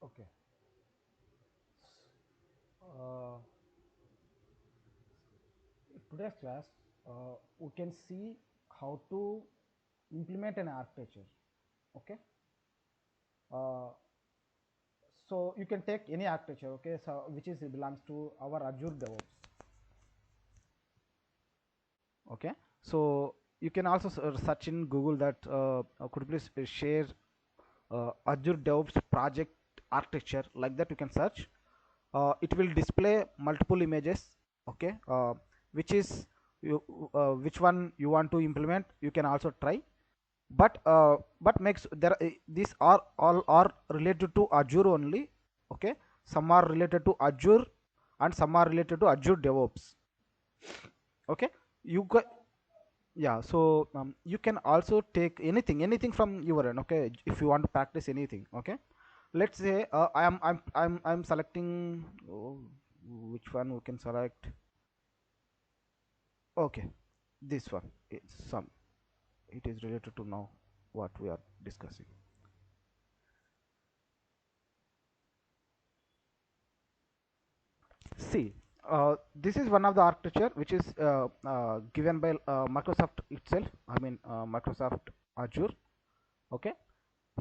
Okay. Uh, Today's class, we can see how to implement an architecture. Okay. Uh, so you can take any architecture. Okay. So which is belongs to our Azure DevOps. Okay. So you can also search in Google that could you please share Azure DevOps project architecture, like that you can search. It will display multiple images. Okay. Which is you which one you want to implement, you can also try. But makes there these are all are related to Azure only. Okay. Some are related to Azure and some are related to Azure DevOps. Okay. You got, yeah. So you can also take anything from your end. Okay. If you want to practice anything. Okay. Let's say I'm selecting, oh, which one we can select. Okay, this one. It's some, it is related to now what we are discussing. See, this is one of the architecture which is given by Microsoft itself. I mean Microsoft Azure. Okay.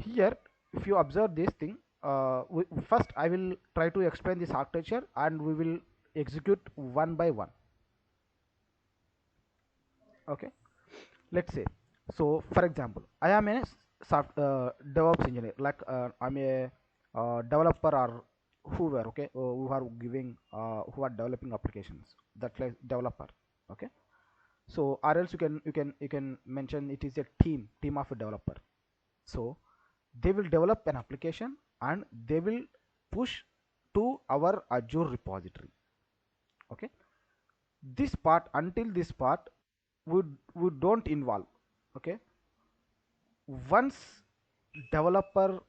Here, if you observe this thing, first I will try to explain this architecture and we will execute one by one. Okay. Let's say, so for example, I am a DevOps engineer, like I'm a developer or whoever. Okay. Who are giving who are developing applications, that like developer. Okay. So or else you can mention it is a team of a developer. So they will develop an application and they will push to our Azure repository. Okay. This part, until this part, we don't involve. Okay. Once developer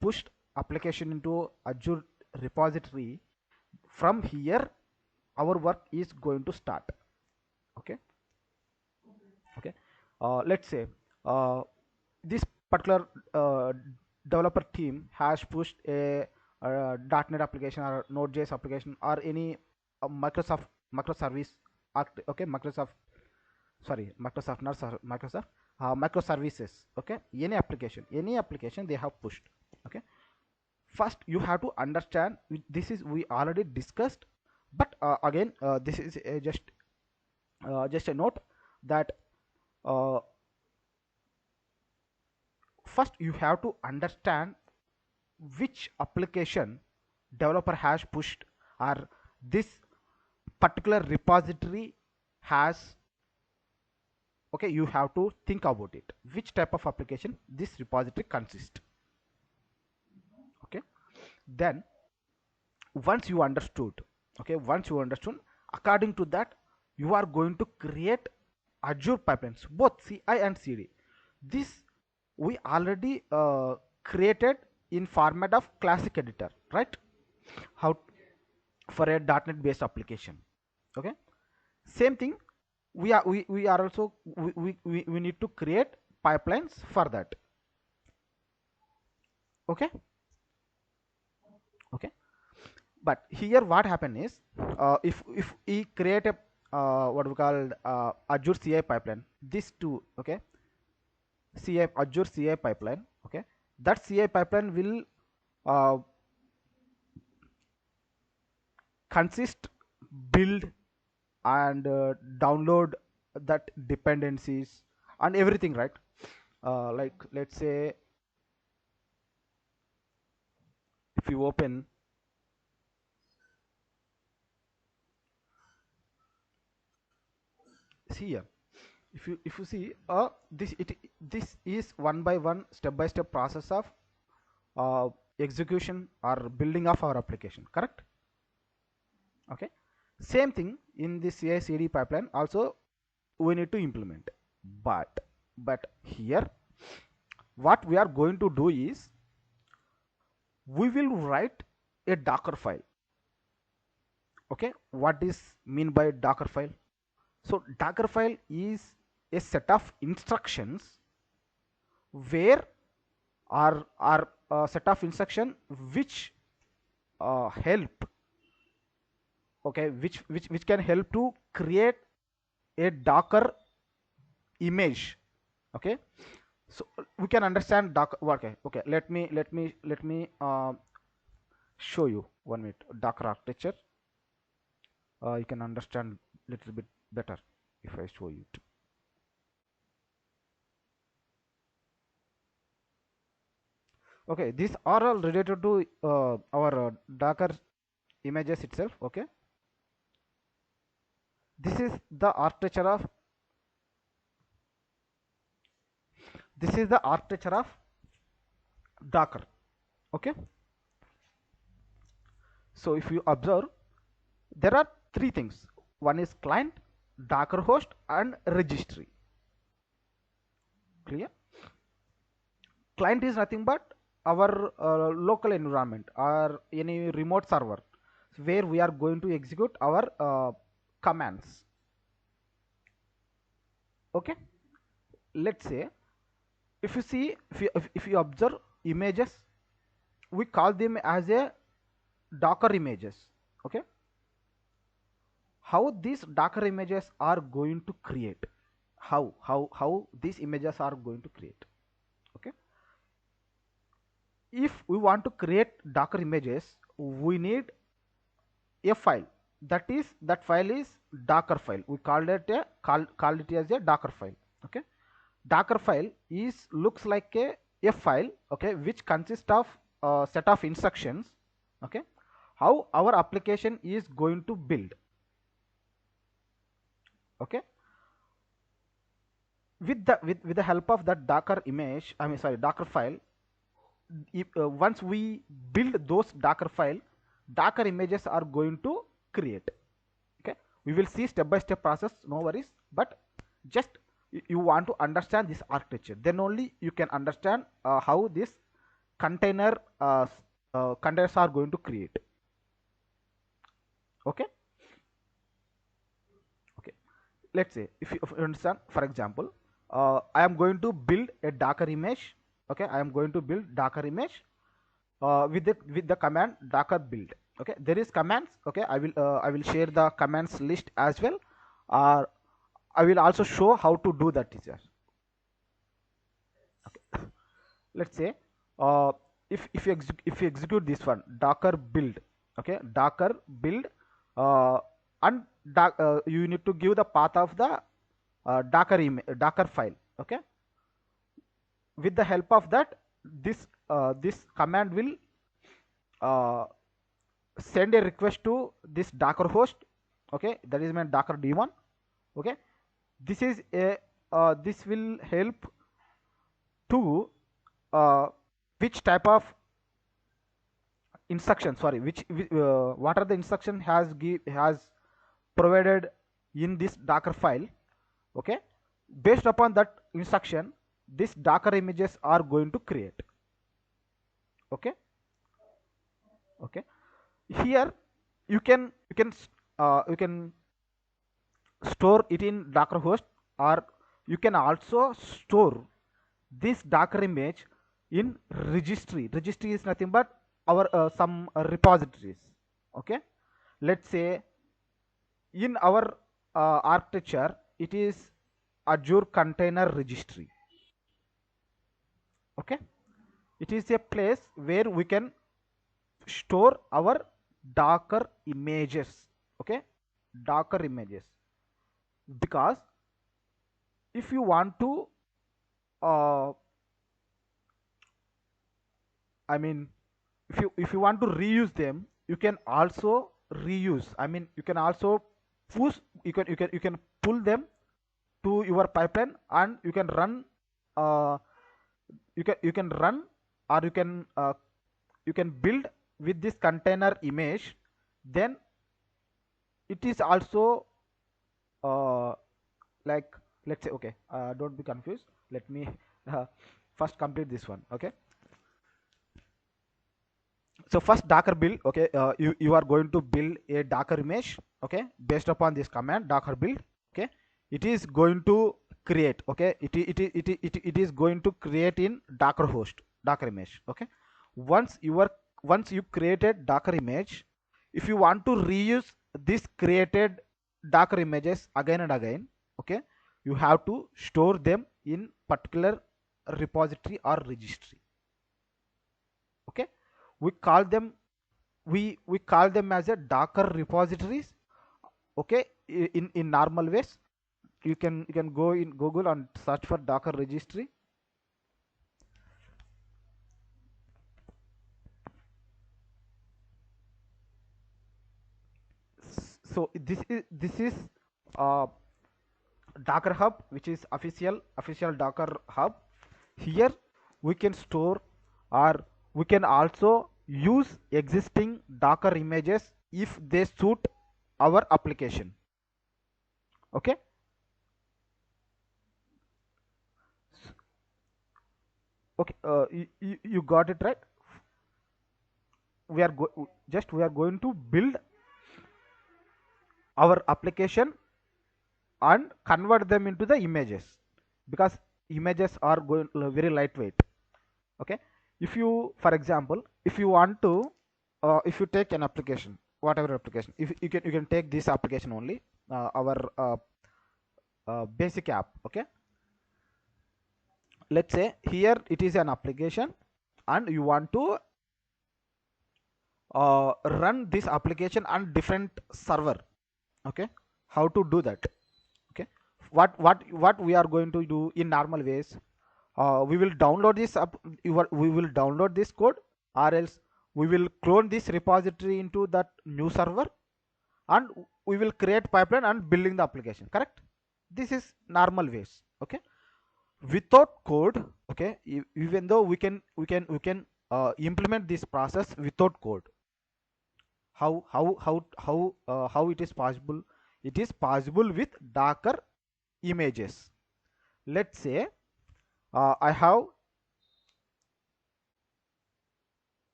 pushed application into Azure repository, from here our work is going to start. Okay. Okay. Let's say this particular developer team has pushed a .NET application or Node.js application or any Microsoft microservice okay. Microsoft, not Microsoft, microservices. Okay. Any application they have pushed. Okay. First you have to understand, this is we already discussed, but again this is just a note that uh, first you have to understand which application developer has pushed, or this particular repository has. Okay, you have to think about it, which type of application this repository consists. Okay. Then once you understood, according to that you are going to create Azure pipelines, both CI and CD. This we already created in format of classic editor, right? How for a .NET based application. Okay. Same thing, we are also we need to create pipelines for that. Okay. Okay. But here what happen is, if we create a what we call Azure CI pipeline, this too. Okay. Azure CI pipeline. Okay. That CI pipeline will uh, consist, build and download that dependencies and everything, right? Like let's say if you open, see here, if you see this is one by one, step by step process of uh, execution or building of our application, correct? Okay. Same thing in the CI CD pipeline also we need to implement. But here what we are going to do is, we will write a Docker file. Okay. What is mean by Docker file? So Docker file is a set of instructions where are a set of instruction which help, okay, which can help to create a Docker image. Okay, so we can understand Docker. Okay, let me show you 1 minute Docker architecture. You can understand little bit better if I show you it. Okay, these are all related to our Docker images itself. Okay, this is the architecture of Docker. Okay, so if you observe, there are three things. One is client, Docker host, and registry. Clear? Client is nothing but our local environment or any remote server where we are going to execute our commands. Okay, let's say if you see, if you observe images, we call them as a Docker images. Okay, how these Docker images are going to create, how these images are going to create. Okay, if we want to create Docker images, we need a file. That file is Docker file. We called it called it as a Docker file. Okay, Docker file is looks like a file, okay, which consists of a set of instructions. Okay, how our application is going to build. Okay, with the help of that Docker image, I mean sorry, Docker file, if, once we build those Docker file, Docker images are going to create. Okay, we will see step by step process, no worries, but just you want to understand this architecture, then only you can understand how this containers are going to create. Okay, okay, let's say if you understand, for example, I am going to build a Docker image. Okay, I am going to build Docker image with the command Docker build. Okay, there is commands. Okay, I will share the commands list as well, or I will also show how to do that here. Okay, let's say uh, if you execute this one Docker build. Okay, Docker build, uh, and you need to give the path of the Docker file. Okay, with the help of that, this command will uh, send a request to this Docker host. Okay, that is my Docker daemon. Okay, this is a this will help to uh, which type of instruction, sorry, what are the instruction has provided in this Docker file. Okay, based upon that instruction, this Docker images are going to create. Okay, okay, here you can store it in Docker host, or you can also store this Docker image in registry is nothing but our some repositories. Okay, let's say in our architecture it is Azure Container Registry. Okay, it is a place where we can store our Docker images. Okay, Docker images, because if you want to uh, I mean if you want to reuse them, you can also reuse, I mean you can also push, you can pull them to your pipeline, and you can run uh, you can run, or you can build with this container image. Then it is also uh, like, let's say, okay, don't be confused, let me uh, first complete this one. Okay, so first Docker build. Okay, you are going to build a Docker image. Okay, based upon this command Docker build. Okay, it is going to create. Okay, it is going to create in Docker host. Docker image. Okay, once you created Docker image, if you want to reuse this created Docker images again and again, okay, you have to store them in particular repository or registry. Okay, we call them we call them as a Docker repositories. Okay, in normal ways, you can go in Google and search for Docker registry. So this is uh, Docker Hub, which is official Docker Hub. Here we can store, or we can also use existing Docker images if they suit our application. Okay. Okay, you got it right. We are going to build our application and convert them into the images, because images are going very lightweight. Okay, if you, for example, if you want to if you take an application, whatever application, if you can take this application only, our basic app. Okay, let's say here it is an application and you want to run this application on different server. Okay, how to do that? Okay, what we are going to do in normal ways, we will download this up we will download this code, or else we will clone this repository into that new server, and we will create pipeline and building the application. Correct? This is normal ways. Okay, without code. Okay, even though we can implement this process without code. How it is possible? It is possible with Docker images. Let's say I have,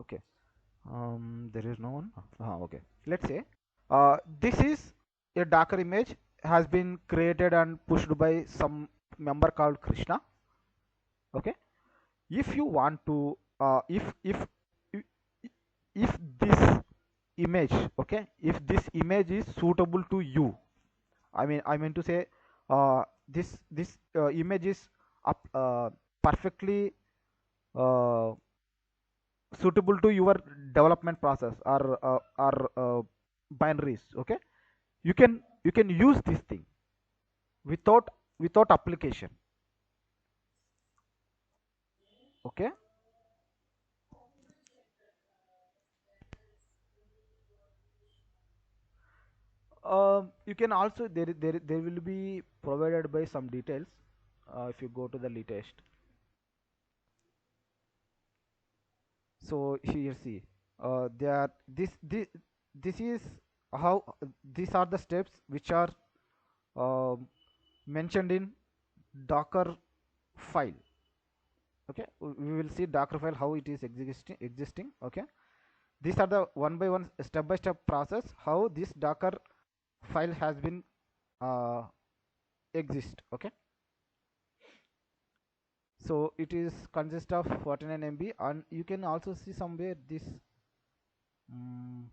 okay, there is no one. Okay, let's say this is a Docker image, has been created and pushed by some member called Krishna. Okay, if you want to if this image, okay, if this image is suitable to you, I mean to say, this image is perfectly uh, suitable to your development process, or binaries. Okay, you can use this thing without application. Okay, you can also, there will be provided by some details, if you go to the latest. So here, see, they are this is how, these are the steps which are mentioned in Docker file. Okay, we will see Docker file how it is existing. Okay, these are the one by one, step by step process how this Docker file has been uh, exist. Okay, so it is consist of 49 MB, and you can also see somewhere this. mm,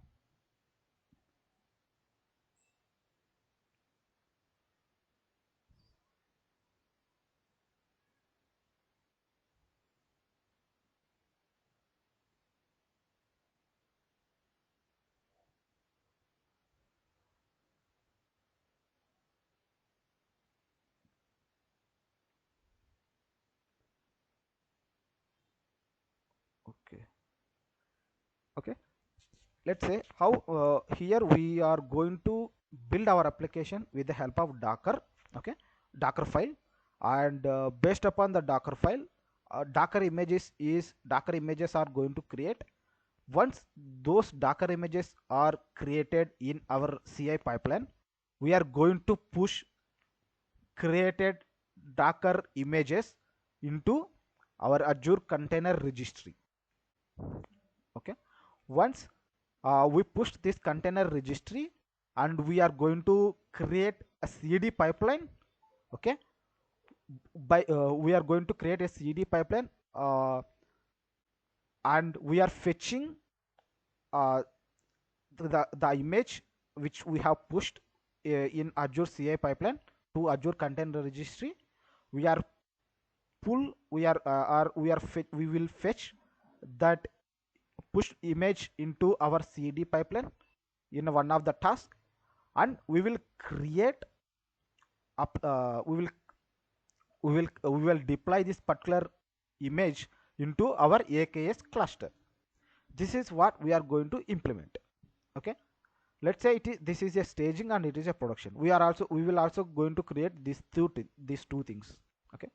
okay, okay, let's say how, here we are going to build our application with the help of Docker. Okay, Docker file, and based upon the Docker file, Docker images are going to create. Once those Docker images are created in our CI pipeline, we are going to push created Docker images into our Azure container registry. Okay, once we push this container registry, and we are going to create a CD pipeline. Okay, we are going to create a CD pipeline, and we are fetching uh, the image which we have pushed in Azure CI pipeline to Azure Container Registry. We are we will fetch that push image into our CD pipeline in one of the tasks, and we will create up we will deploy this particular image into our AKS cluster. This is what we are going to implement. Okay, let's say this is a staging and it is a production. We will also going to create these two things. Okay,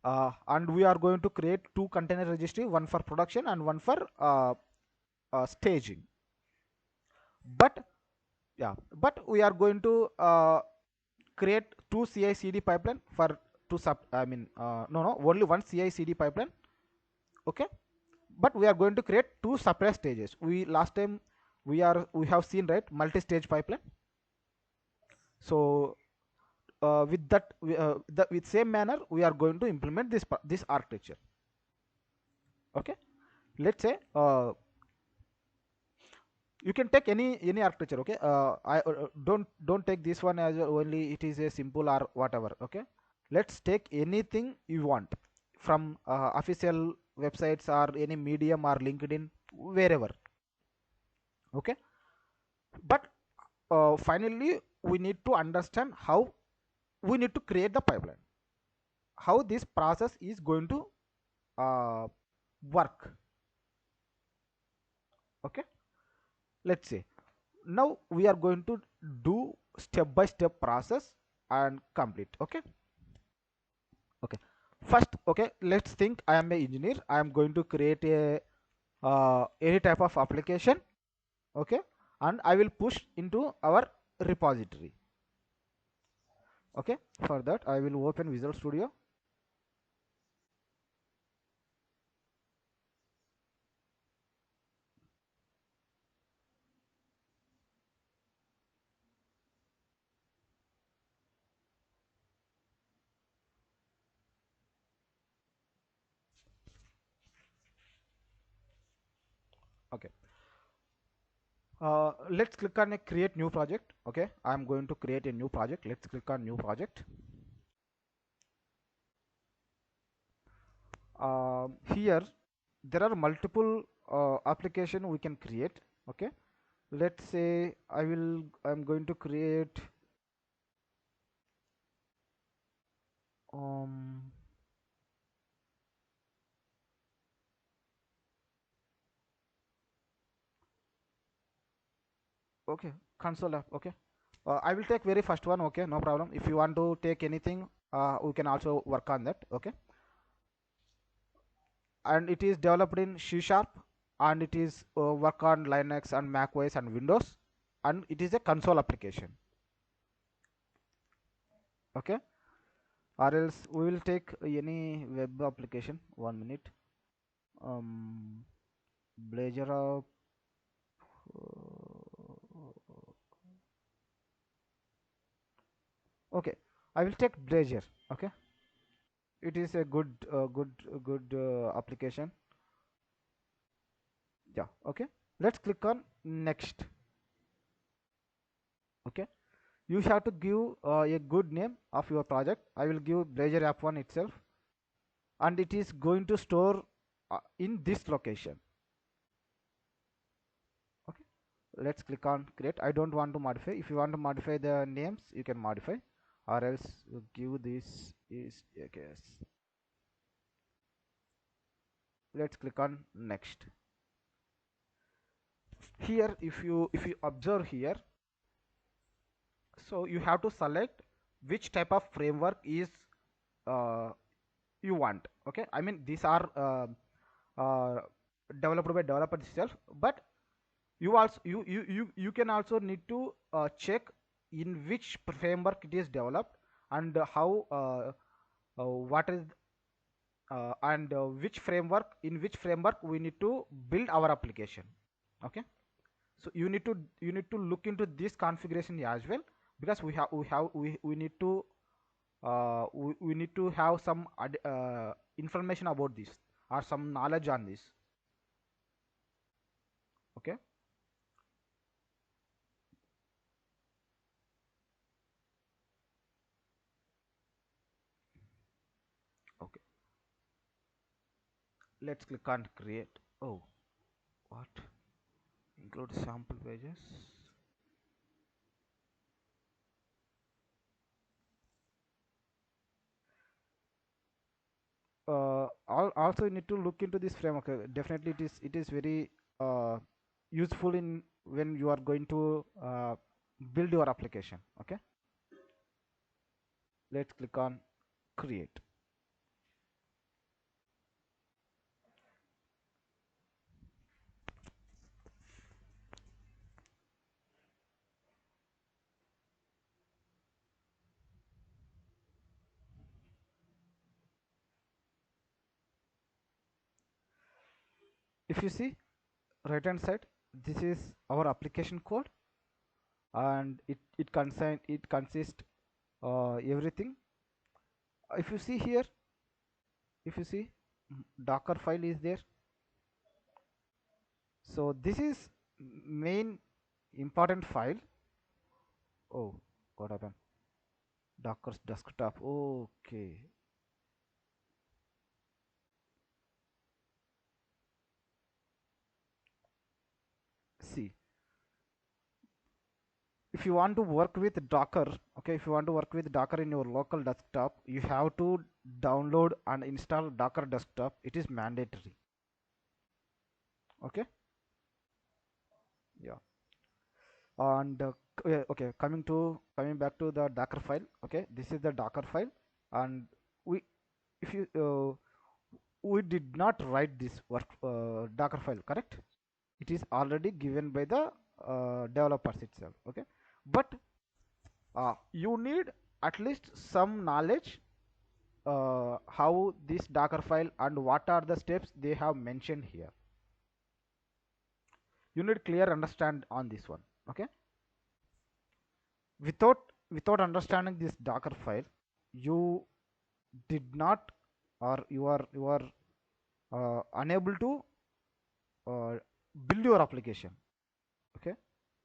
and we are going to create two container registry, one for production and one for staging. But yeah, but we are going to create two CI CD pipeline for two sub no, only one CI CD pipeline. Okay, but we are going to create two separate stages. We last time we have seen, right, multi-stage pipeline. So with that with same manner we are going to implement this architecture. Okay, let's say you can take any architecture. Okay, I don't take this one as only it is a simple or whatever. Okay, let's take anything you want from official websites or any Medium or LinkedIn, wherever. Okay, but finally we need to understand how we need to create the pipeline, how this process is going to uh, work. Okay, let's say now we are going to do step by step process and complete. Okay, okay, first, okay, let's think I am a engineer. I am going to create a any type of application. Okay, and I will push into our repository. Okay, for that I will open Visual Studio. Okay, let's click on a create new project. Okay, I'm going to create a new project. Let's click on new project. Here there are multiple application we can create. Okay, let's say I'm going to create um okay, console app. Okay, I will take very first one. Okay, no problem. If you want to take anything, we can also work on that. Okay, and it is developed in C Sharp, and it is work on Linux and Mac OS and Windows, and it is a console application. Okay, or else we will take any web application. 1 minute. um Blazor app. Okay, I will take Blazor. Okay, it is a good application. Yeah. Okay, let's click on next. Okay, you have to give a good name of your project. I will give Blazor app 1 itself, and it is going to store in this location. Okay, let's click on create. I don't want to modify. If you want to modify the names, you can modify, or else you give this is AKS. Let's click on next. Here if you observe here, so you have to select which type of framework is uh, you want. Okay, I mean these are uh, developed by developer itself, but you can also need to check in which framework it is developed, and how what is and which framework, in which framework we need to build our application. Okay, So you need to look into this configuration as well, because we need to we need to have some information about this, or some knowledge on this. Okay. Okay, let's click on create. Oh, what? Include sample pages. Also you need to look into this framework. Definitely it is very useful in when you are going to build your application. Okay, let's click on create. If you see right hand side, this is our application code, and it consists everything. If you see here, if you see, docker file is there. So this is main important file. Oh, what happened? Docker's desktop. Okay. See, if you want to work with Docker, okay, if you want to work with Docker in your local desktop, you have to download and install Docker desktop. It is mandatory. Okay. Yeah. And okay, coming back to the Docker file. Okay, this is the Docker file, and we if you we did not write this Docker file, correct? It is already given by the developers itself. Okay, but you need at least some knowledge how this Docker file and what are the steps they have mentioned here. You need clear understand on this one. Okay, without understanding this Docker file, you did not, or you are unable to build your application. Okay,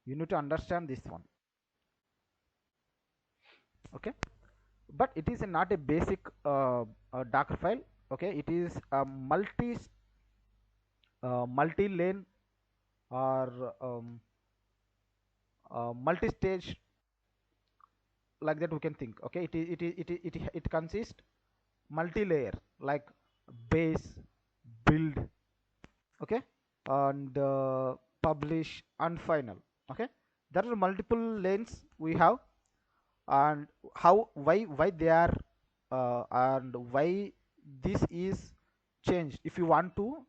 you need to understand this one. Okay, but it is not a basic Docker file. Okay, it is a multi lane, or multi-stage, like that we can think. Okay, it consists multi-layer, like base, build, okay, and publish and final. Okay, there are multiple lanes we have, and how why they are and why this is changed. If you want to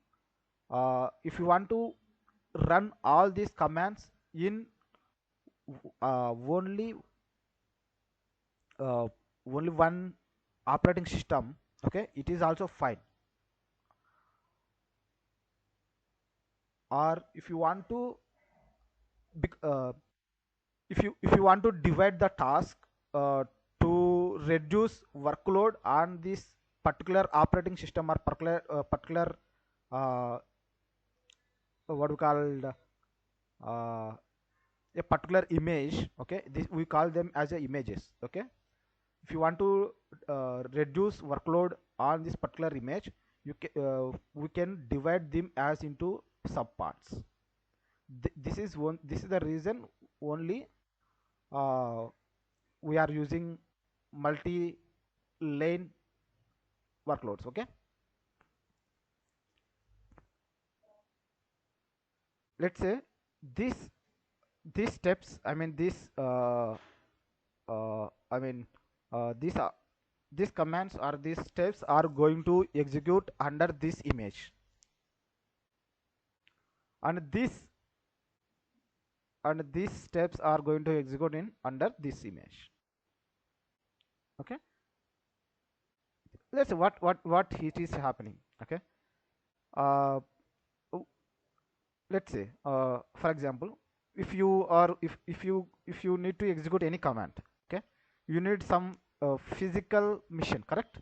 run all these commands in only uh, only one operating system, okay, it is also fine. Or if you want to uh, if you want to divide the task to reduce workload on this particular operating system, or particular uh, what we call a particular image. Okay, this we call them as a images. Okay, if you want to reduce workload on this particular image, we can divide them as into subparts. This is the reason only uh, we are using multi lane workloads. Okay, let's say this these steps, I mean this I mean these are these commands or these steps are going to execute under this image, and these steps are going to execute in under this image. Okay, let's see what it is happening. Okay, uh, let's say for example, if you are if you need to execute any command, okay, you need some physical mission, correct?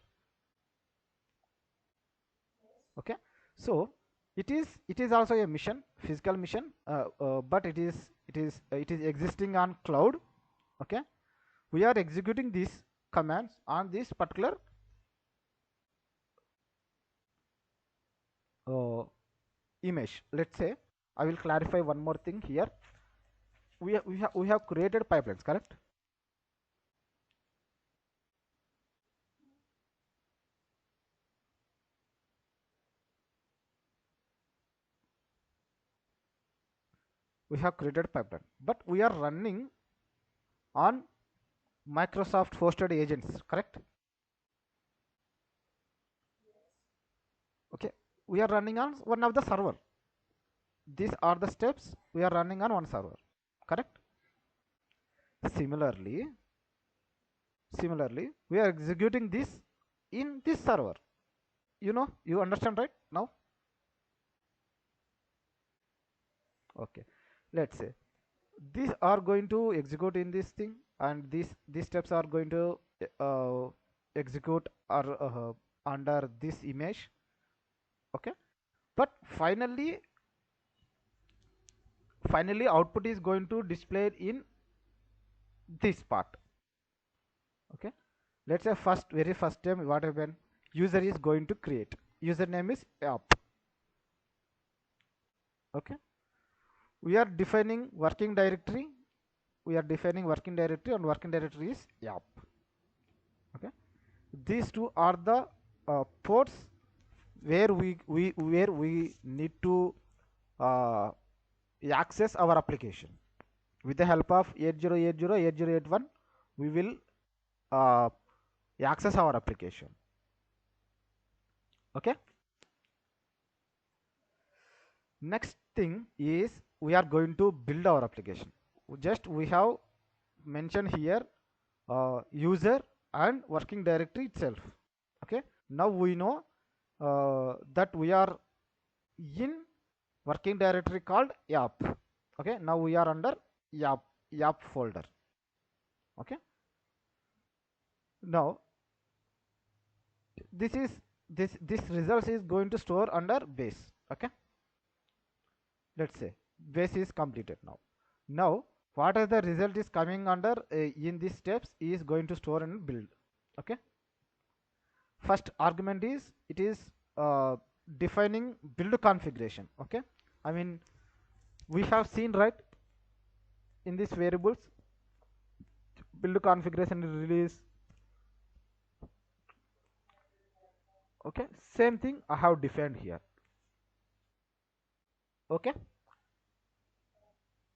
Okay, so it is also a mission, physical mission, but it is existing on cloud. Okay, we are executing these commands on this particular uh, image. Let's say I will clarify one more thing here. We have created pipelines, correct? We have created pipeline, but we are running on Microsoft hosted agents, correct? Okay, we are running on one of the server. These are the steps we are running on one server, correct? Similarly, we are executing this in this server. You understand right now? Okay, let's say these are going to execute in this thing, and these steps are going to uh, execute or under this image. Okay, but finally output is going to display in this part. Okay, let's say very first time what happened, user is going to create, username is app. Okay, we are defining working directory, and working directory is app. Okay, these two are the ports where we need to uh, access our application. With the help of 8080 we will uh, access our application. Okay, next thing is we are going to build our application. Just we have mentioned here user and working directory itself. Okay, now we know that we are in working directory called app. Okay, now we are under app folder. Okay, now this is this results is going to store under base. Okay, let's say base is completed. Now what are the result is coming under in these steps is going to store and build. Okay, first argument is it is uh, defining build configuration. Okay, I mean we have seen right in these variables build configuration release. Okay, same thing I have defined here. Okay,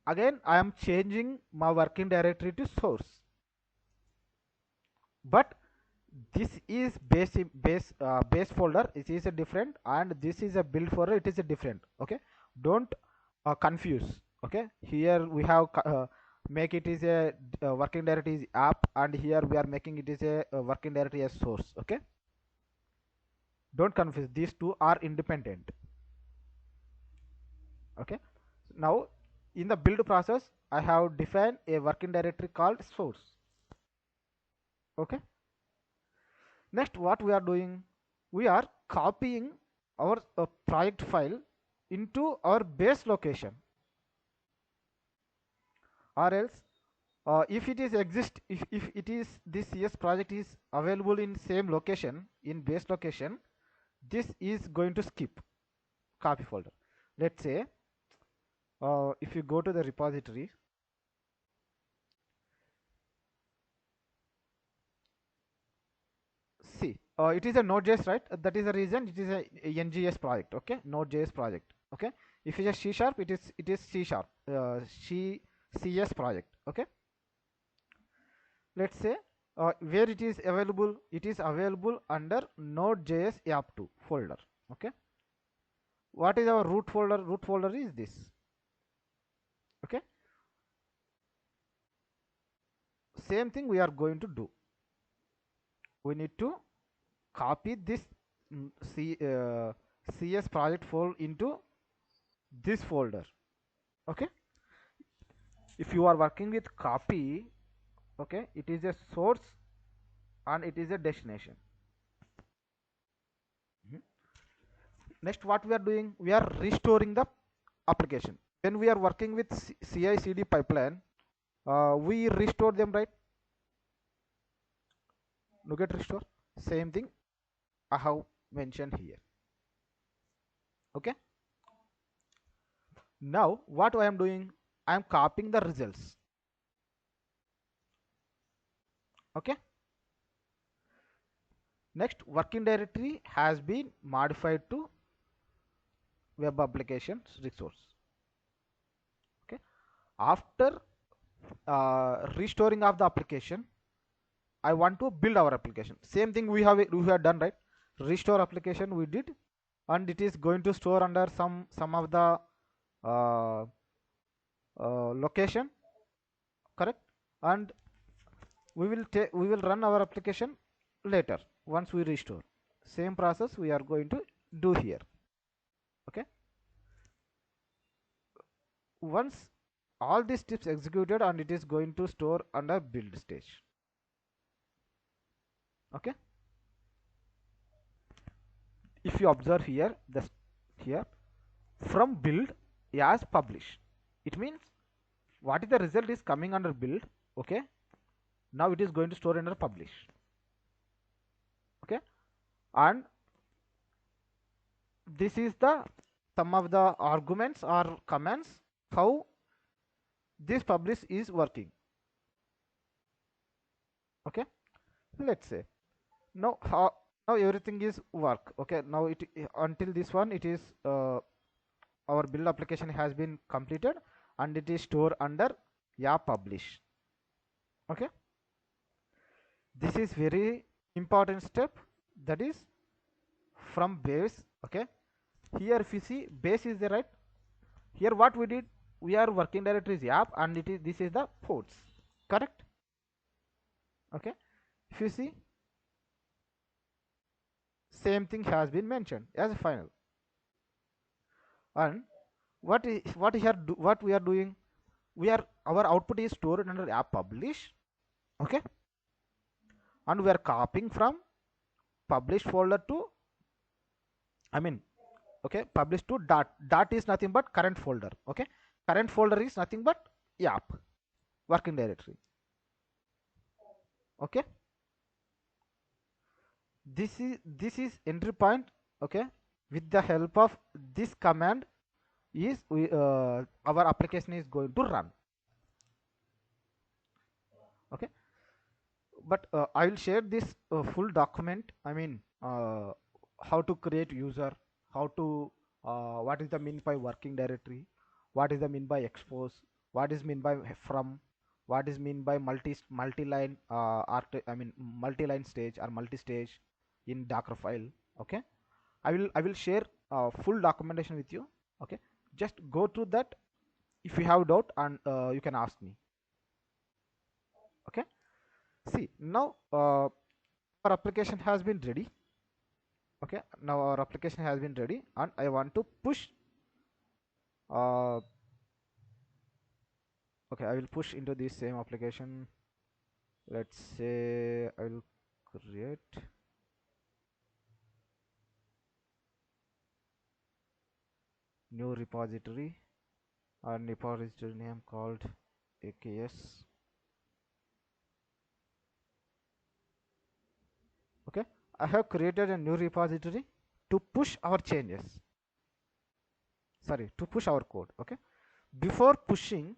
again I am changing my working directory to source, but this is base folder, it is a different, and this is a build folder, it is a different. Okay, don't confuse. Okay, here we have make it is a working directory is app, and here we are making it is a working directory as source. Okay, don't confuse, these two are independent. Okay, now in the build process I have defined a working directory called source. Okay, next what we are doing, we are copying our project file into our base location, or else if it is exist if it is this CS project is available in same location in base location, this is going to skip copy folder. Let's say if you go to the repository, see it is a node.js, right? That is the reason it is a NGS project. Okay, node.js project. Okay, if it is C sharp, it is C sharp CS project. Okay, let's say where it is available under node.js app2 folder. Okay, what is our root folder is this. Okay, same thing we are going to do, we need to copy this CS project folder into this folder. Okay, If you are working with copy, okay, it is a source and it is a destination. Mhm. Next, what we are doing, we are restoring the application. When we are working with CI CD pipeline, we restore them, right? Get restore, same thing I have mentioned here. Okay, now what I am doing, I am copying the results. Okay, next, working directory has been modified to web applications resource. Okay, after restoring of the application, I want to build our application. Same thing we have done, right? Restore application we did, and it is going to store under some of the uh, location, correct? And we will run our application later once we restore. Same process we are going to do here. Okay, once all these steps executed, and it is going to store under build stage. Okay, if you observe here, here from build as publish, it means what is the result is coming under build. Okay, now it is going to store under publish. Okay, and this is the some of the arguments or commands how this publish is working. Okay, let's say now now everything is work. Okay, now it until this one it is our build application has been completed and it is stored under publish. Okay, this is very important step, that is from base. Okay, here if you see base is the right, here what we did, we are working directory is app and it is this is the ports, correct? Okay, if you see same thing has been mentioned as a final. And what we are doing, we are our output is stored under app publish. Okay, and we are copying from publish folder to, I mean, okay, publish to dot is nothing but current folder. Okay, current folder is nothing but app working directory. Okay, this is entry point. Okay, with the help of this command is our application is going to run. Okay, but I will share this full document, I mean, how to create user, how to what is the mean by working directory, what is the mean by expose, what is mean by from, what is mean by multi-line I mean multi-line stage or multi-stage in Docker file. Okay, I will share full documentation with you. Okay, just go through that. If you have doubt, and you can ask me. Okay, see now our application has been ready. Okay, now our application has been ready and I want to push uh, okay, I will push into this same application. Let's say I will create new repository and repository name called AKS. Okay, I have created a new repository to push our changes, sorry, to push our code. Okay, before pushing,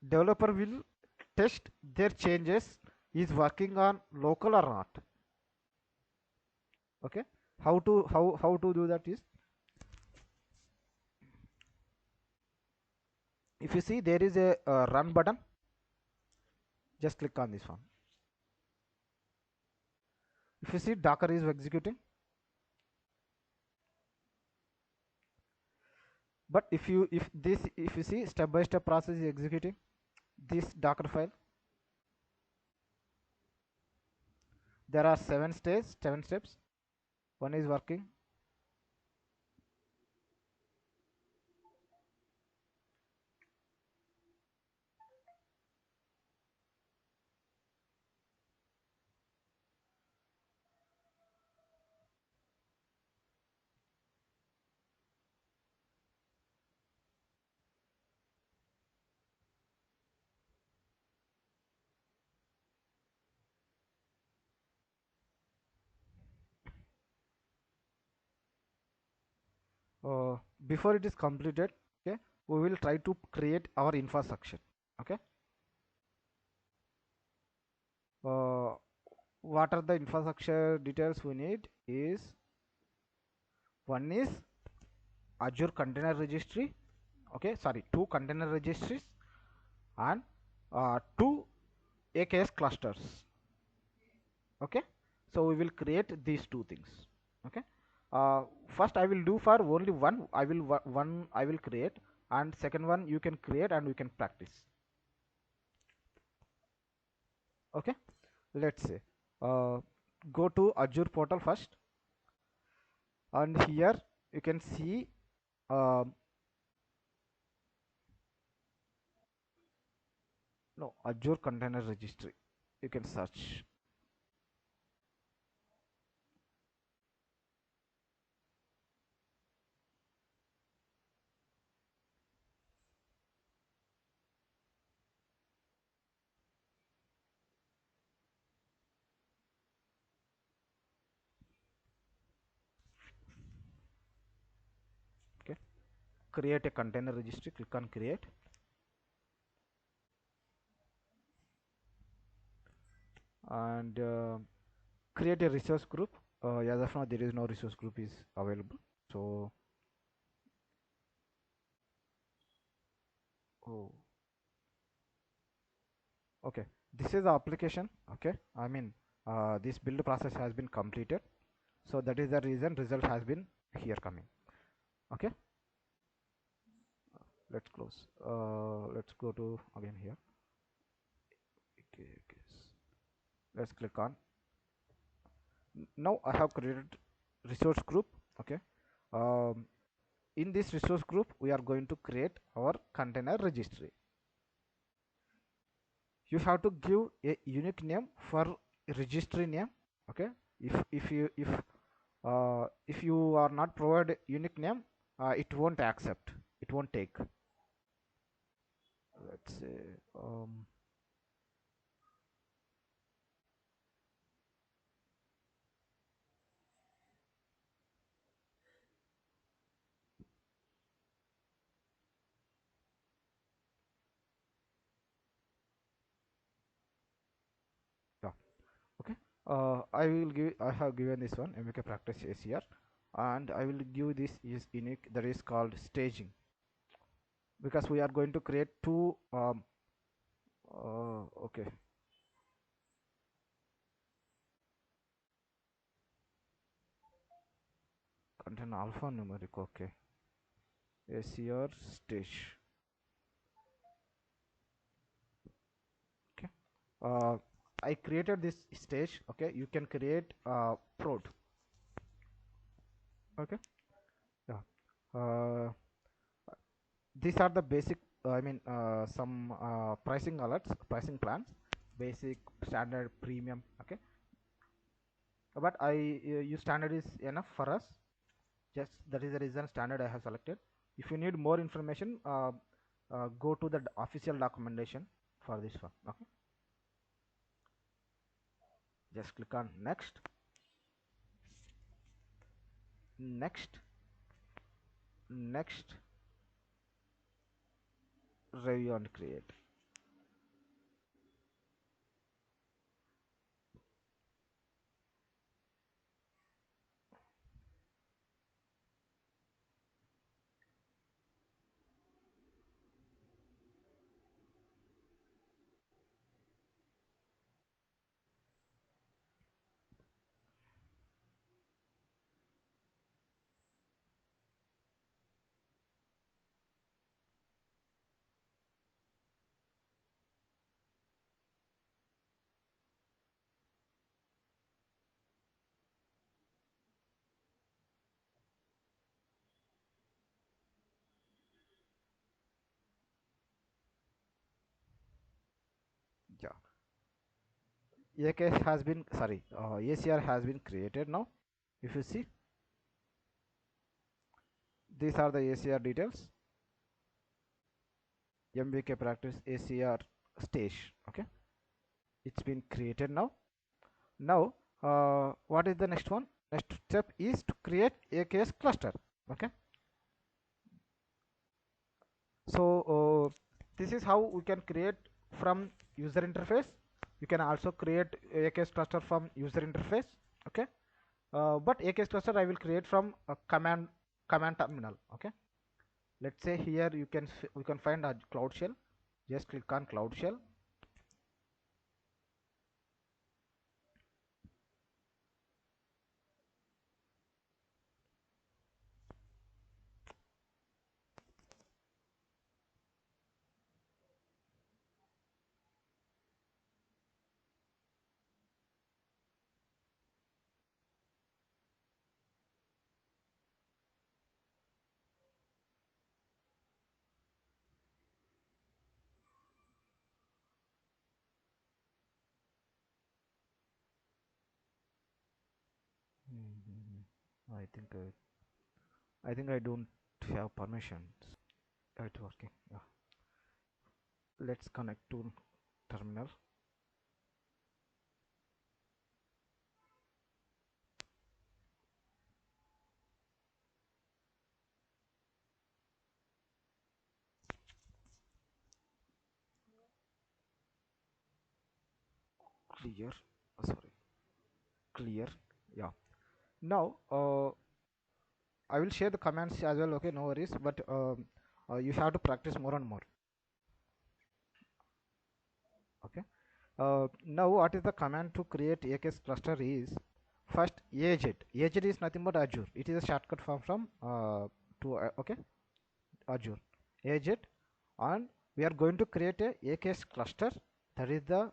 developer will test their changes is working on local or not. Okay, how to do that is, if you see there is a run button, just click on this one. If you see Docker is executing, but if you see step by step process is executing this Docker file, there are seven steps. One is working, before it is completed, okay, we will try to create our infrastructure. Okay, what are the infrastructure details we need is, one is Azure Container Registry, okay, sorry, two container registries, and two AKS clusters. Okay, so we will create these two things. Okay, first I will do for only one. One I will create, and second one you can create and we can practice. Okay, let's say go to Azure portal first, and here you can see no, Azure Container Registry. You can search. Okay, create a container registry. Click on create, and create a resource group. As of now, there is no resource group is available. So, oh, okay, this is the application. Okay, I mean, this build process has been completed. So that is the reason result has been here coming. Okay, let's close. Let's go to again here. Okay, okay. Let's click on. Now I have created resource group. Okay, um, in this resource group we are going to create our container registry. You have to give a unique name for registry name. Okay, if you are not provide unique name, it won't accept, it won't take. Let's say yeah. Okay, I have given this one MVK practice ACR, and I will give this is unique, that is called staging, because we are going to create two okay, contain alphanumeric. Okay, ACR stage. Okay, I created this stage. Okay, you can create prod. Okay, yeah, these are the basic, I mean, some pricing alerts, pricing plans, basic, standard, premium. Okay, but I use standard is enough for us. Just that is the reason standard I have selected. If you need more information, go to the official documentation for this one. Okay, just click on next, next, next, review and create. Yeah, AKS has been, sorry, ACR has been created now. If you see, these are the ACR details. MVK practice ACR stage. Okay, it's been created now. Now, what is the next one? Next step is to create AKS cluster. Okay, So this is how we can create from user interface. You can also create AKS cluster from user interface. Okay, but AKS cluster I will create from a command terminal. Okay, let's say here we can find a cloud shell. Just click on cloud shell. I think I don't have permissions. It's working. Yeah. Let's connect to terminal. Clear. Sorry. Clear. Yeah. Now I will share the commands as well. Okay, no worries. But you have to practice more and more. Okay. Now what is the command to create AKS cluster is first agent. Agent is nothing but Azure. It is a shortcut form from to okay, Azure agent, and we are going to create a AKS cluster. That is the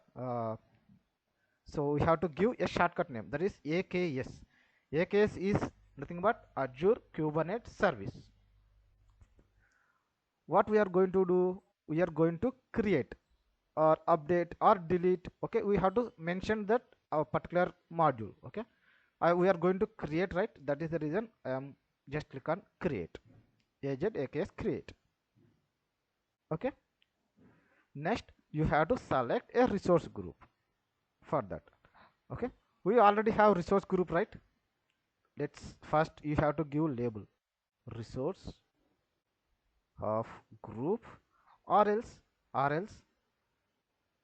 so we have to give a shortcut name, that is AKS. AKS is nothing but Azure Kubernetes service. What we are going to do, we are going to create or update or delete. Okay, we have to mention that our particular module. Okay, we are going to create, right? That is the reason I am just click on create agent AKS create. Okay, next you have to select a resource group for that. Okay, we already have resource group, right? Let's first you have to give label resource of group, or else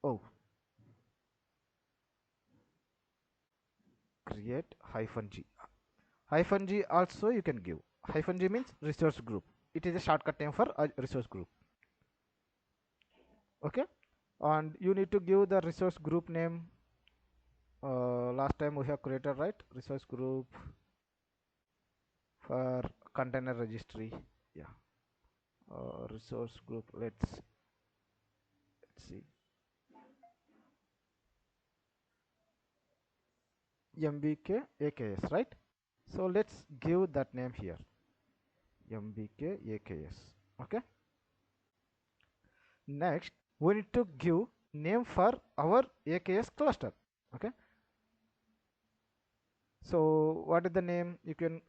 oh, create -g. -g also you can give. -g means resource group. It is a shortcut name for a resource group. Okay, and you need to give the resource group name. Last time we have created, right, resource group for container registry. Yeah, resource group. Let's see, MVK AKS, right? So let's give that name here, MVK AKS. Okay, next we need to give name for our AKS cluster. Okay, so what is the name? You can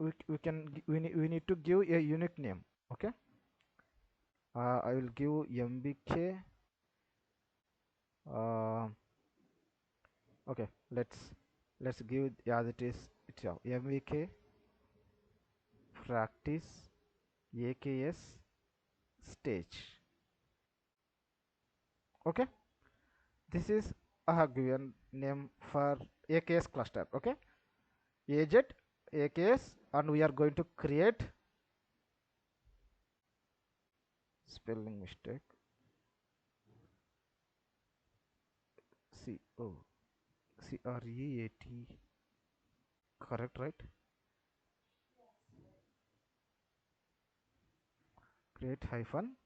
we need to give a unique name. Okay, I will give MVK. Okay, let's give as it is itself, MVK practice AKS stage. Okay, this is I have given name for AKS cluster. Okay, agent AKS, and we are going to create spelling mistake. CREAT, correct, right? Create hyphen.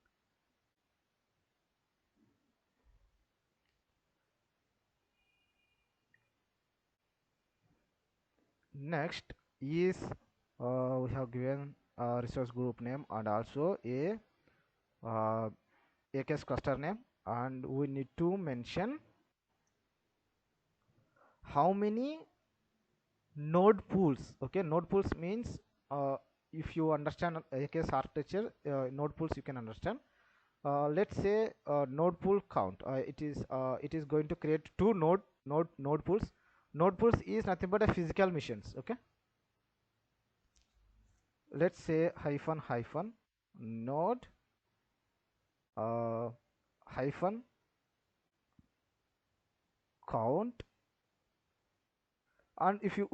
Next is we have given a resource group name and also a AKS cluster name, and we need to mention how many node pools. Okay, node pools means if you understand AKS architecture, node pools you can understand. Let's say node pool count. It is going to create two node pools. Node pools is nothing but a physical machines. Okay, let's say hyphen node uh, hyphen count, and if you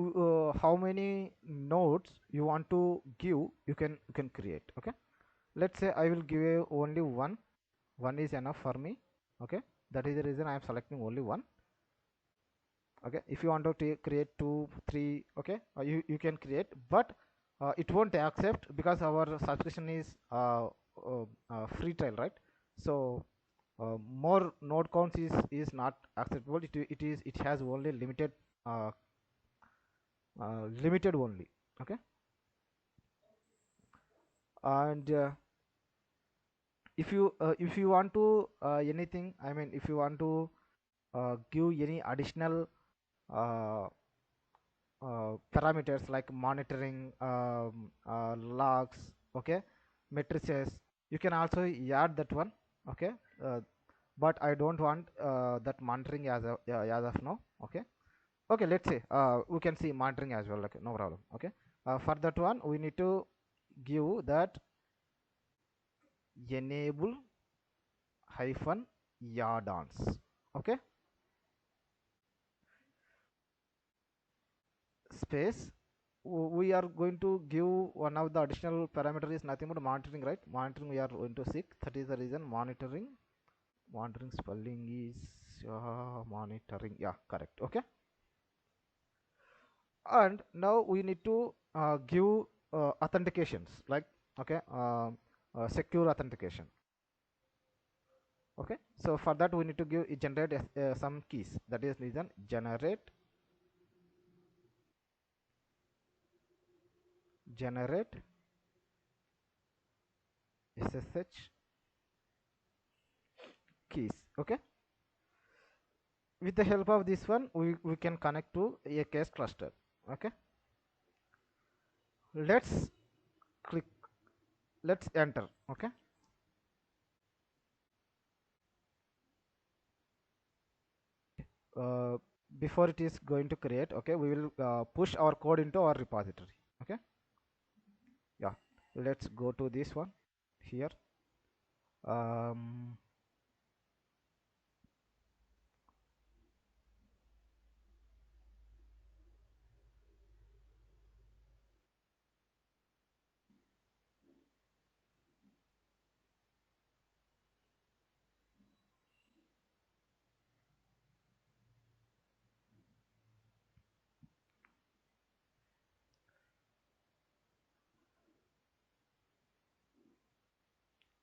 how many nodes you want to give, you can create. Okay, let's say I will give only one is enough for me. Okay, that is the reason I am selecting only one. Okay, if you want to create 2 3, okay, you can create, but it won't accept because our subscription is free trial, right? So more node counts is not acceptable. It has only uh, limited only. Okay, and if you want to anything, I mean, if you want to give any additional uh, parameters like monitoring, logs, okay, matrices, you can also add that one. Okay, uh, but I don't want that monitoring as of now. Okay, okay, let's say we can see monitoring as well. Okay, no problem. Okay, for that one we need to give that enable hyphen add-ons. Okay, space, we are going to give one of the additional parameter is nothing but monitoring, right? Monitoring we are going to seek, that is the reason monitoring spelling is monitoring, yeah, correct. Okay, and now we need to give authentications, like, okay, secure authentication. Okay, so for that we need to give generate some keys, that is reason generate ssh keys. Okay, with the help of this one we can connect to AKS cluster. Okay, let's click, let's enter. Okay, uh, before it is going to create, okay, we will push our code into our repository. Okay, yeah, let's go to this one here. um,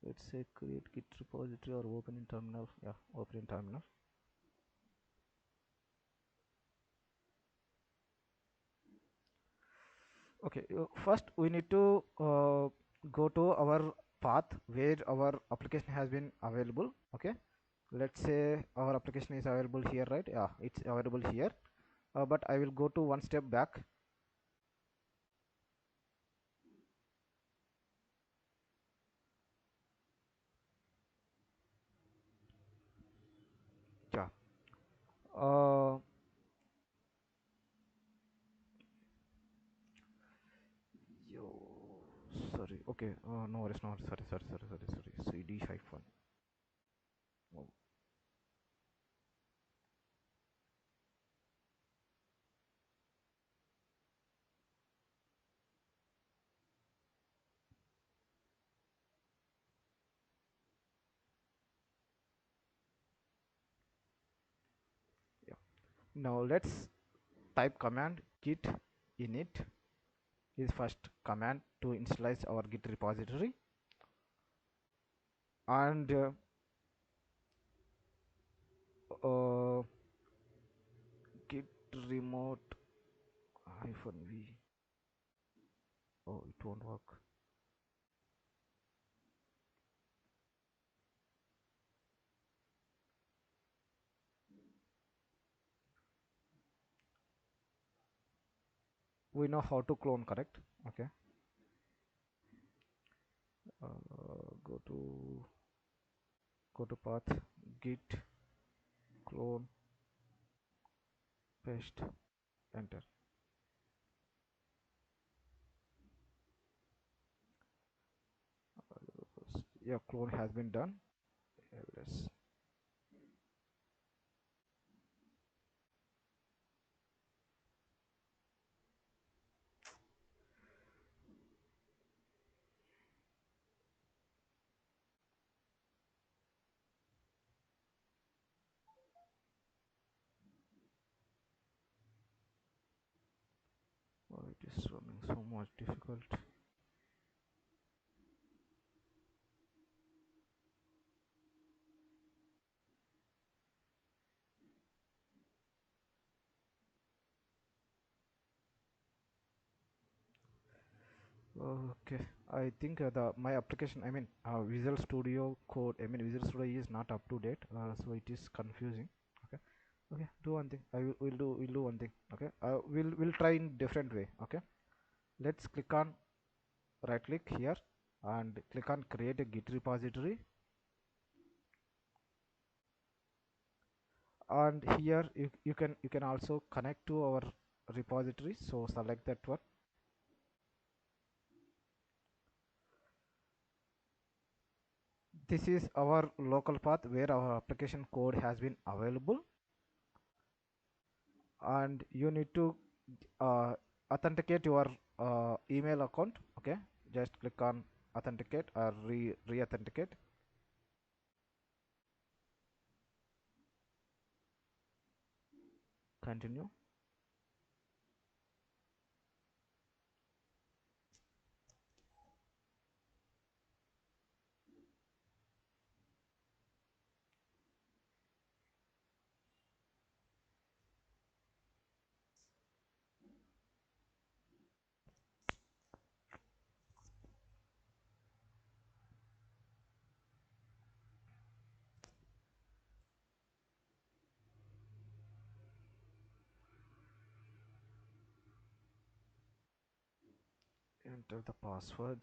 let's say create git repository or open in terminal. Yeah, open in terminal. Okay, first we need to go to our path where our application has been available. Okay, let's say our application is available here, right? Yeah, it's available here, but I will go to one step back. Yeah, uh, yo, sorry. Okay, no worries, no worries. Sorry, cd hyphen. Oh, yeah, now let's type command git init is first command to initialize our git repository, and uh, git remote hyphen v. Oh, it won't work. We know how to clone, correct? Okay, go to path, git clone, paste, enter. Yeah, clone has been done. evidence. Oh, it is running so much difficult. Okay, I think the my application, I mean Visual Studio code, I mean Visual Studio is not up to date, so it is confusing. Okay, okay, do one thing. We'll do one thing. Okay, we'll try in different way. Okay, let's click on right click here and click on create a Git repository, and here you can also connect to our repository. So select that one. This is our local path where our application code has been available, and you need to uh, authenticate your email account. Okay, just click on authenticate or re-authenticate. Continue. Enter the password.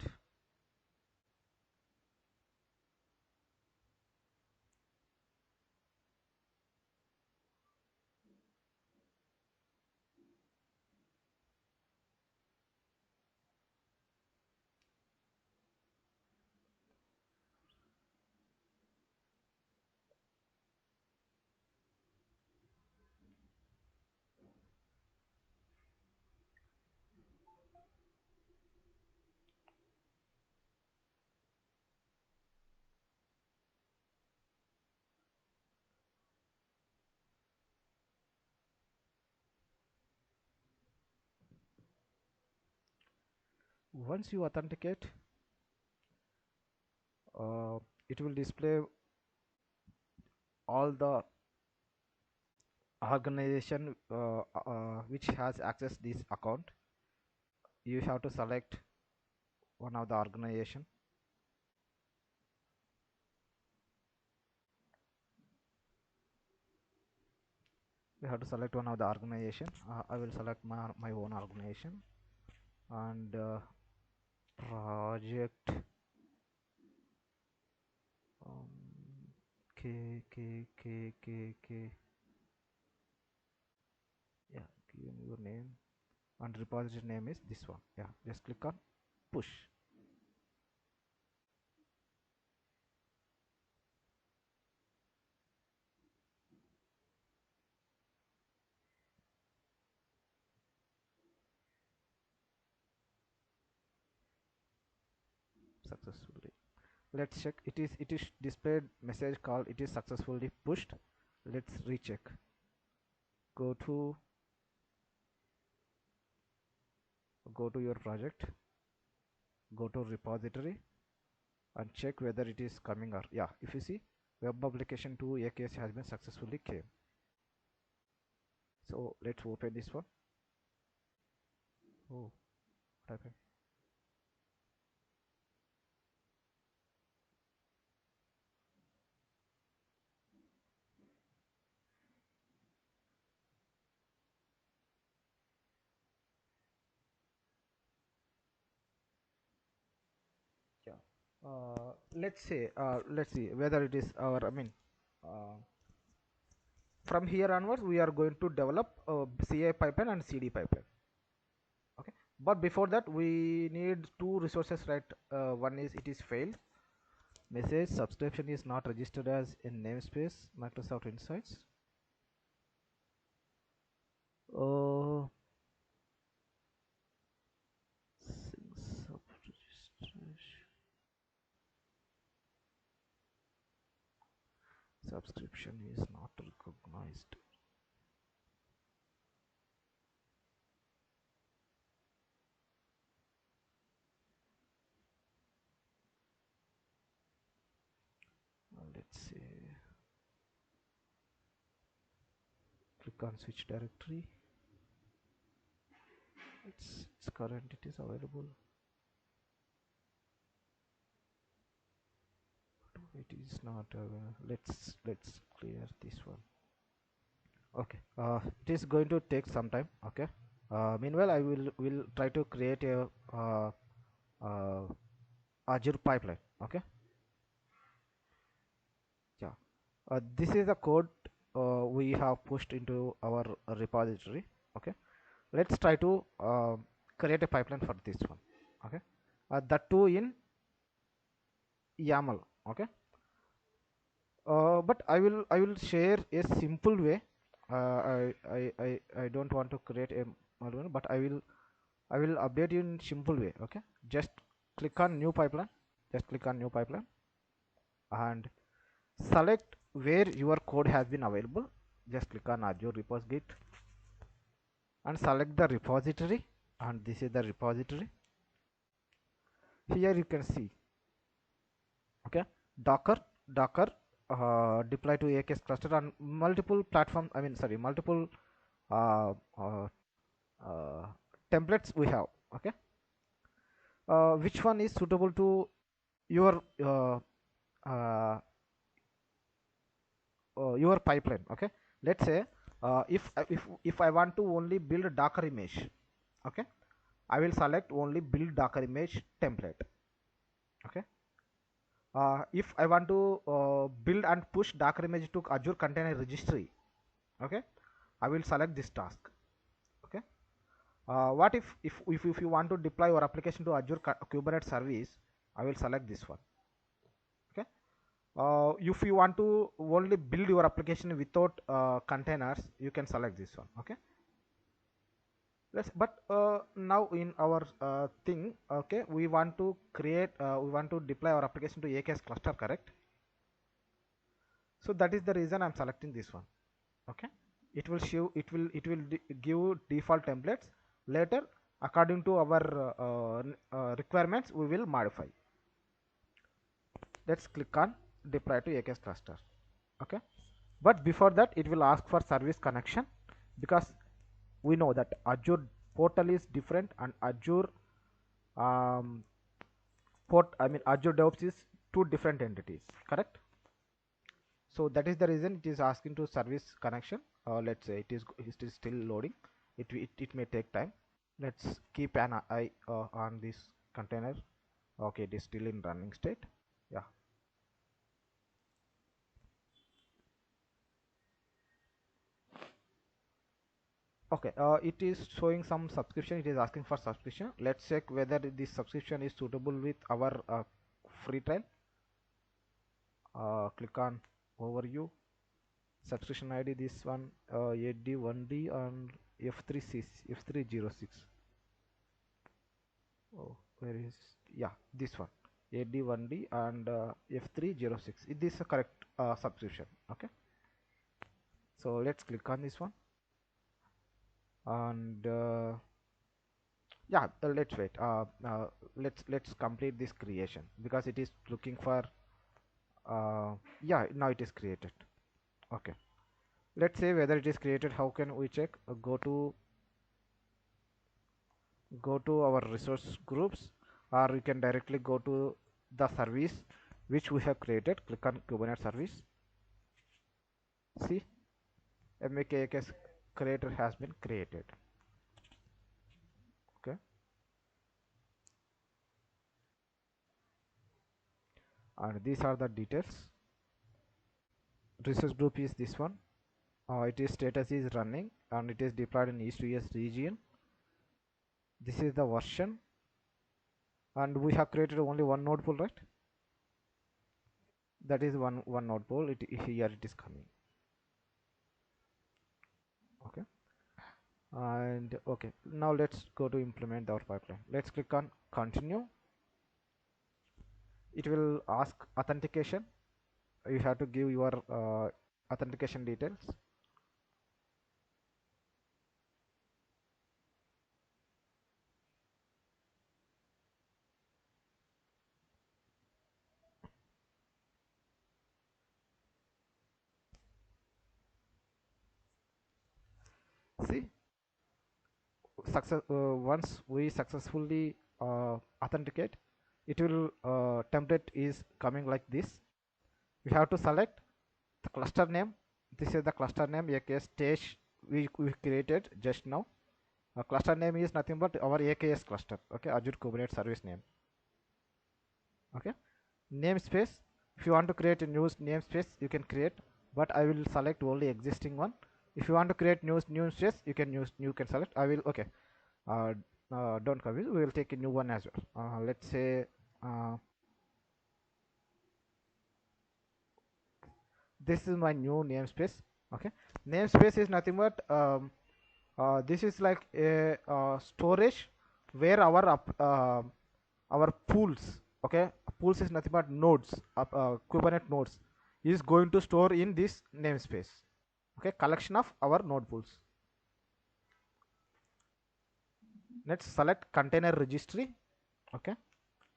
Once you authenticate, uh, it will display all the organization which has access this account. You have to select one of the organization. We have to select one of the organization. I will select my own organization, and project K K K K K. Yeah, give me your name, and repository name is this one. Yeah, just click on push. Successfully. Let's check. It is displayed message called it is successfully pushed. Let's recheck. Go to your project, go to repository, and check whether it is coming. Or yeah, if you see, web application to AKS has been successfully came. So let's open this one. Oh, what happened? Yeah. Let's see whether it is our, I mean, uh, from here onwards we are going to develop CI pipeline and CD pipeline. Okay, but before that we need two resources, right? One is it is failed, Message subscription is not registered as in namespace Microsoft Insights. Uh, sub registration. Subscription is not recognized. Let's see. Click on switch directory. It's current. It is available. It is not. Let's clear this one. Okay. It is going to take some time. Okay. Meanwhile, I will try to create a uh, Azure pipeline. Okay. Yeah. This is the code we have pushed into our repository. Okay. Let's try to create a pipeline for this one. Okay. That too in YAML. Okay. But I will share a simple way. I don't want to create a model, but I will update you in simple way. Okay, just click on new pipeline. Just click on new pipeline and select where your code has been available. Just click on Azure Repos Git and select the repository, and this is the repository. Here you can see. Okay, Docker deploy to AKS cluster on multiple platforms. I mean, sorry, multiple uh, uh, uh, templates we have. Okay, which one is suitable to your your pipeline? Okay, let's say if I want to only build a Docker image, okay, I will select only build Docker image template. Okay, if I want to build and push Docker image to Azure Container Registry, okay, I will select this task. Okay, what if you want to deploy your application to Azure Kubernetes service, I will select this one. Okay, if you want to only build your application without containers, you can select this one. Okay, but now in our thing, okay, we want to deploy our application to AKS cluster, correct? So that is the reason I'm selecting this one. Okay, it will show, it will give default templates. Later, according to our requirements, we will modify. Let's click on deploy to AKS cluster. Okay, but before that, it will ask for service connection, because we know that Azure portal is different and Azure um, Azure DevOps is two different entities, correct? So that is the reason it is asking to service connection. Let's say it is still loading. It may take time. Let's keep an eye on this container. Okay, it is still in running state. Yeah. Okay, it is showing some subscription. It is asking for subscription. Let's check whether this subscription is suitable with our free trial. Click on overview, subscription ID, this one, AD1D and F306. Oh, where is, yeah, this one, AD1D and F306. This is a correct subscription. Okay, so let's click on this one and yeah, let's wait. Let's complete this creation, because it is looking for yeah, now it is created. Okay, let's say whether it is created. How can we check? Go to our resource groups, or you can directly go to the service which we have created. Click on Kubernetes service. See, MVK AKS creator has been created. Okay, and these are the details. Resource group is this one. It is status is running and it is deployed in East US region. This is the version, and we have created only one node pool, right? That is one node pool. Here it is coming. Okay, and okay, now let's go to implement our pipeline. Let's click on continue. It will ask authentication. You have to give your authentication details. See, once we successfully authenticate, it will template is coming like this. We have to select the cluster name. This is the cluster name AKS stage we created just now. Cluster name is nothing but our AKS cluster. Okay, Azure Kubernetes service name. Okay, namespace. If you want to create a new namespace, you can create, but I will select only existing one. If you want to create new namespace, you can select. I will okay. Uh, don't confuse. We will take a new one as well. Let's say this is my new namespace. Okay, namespace is nothing but this is like a storage where our pools. Okay, pools is nothing but nodes, Kubernetes nodes is going to store in this namespace. Okay, collection of our node pools. Let's select container registry. Okay,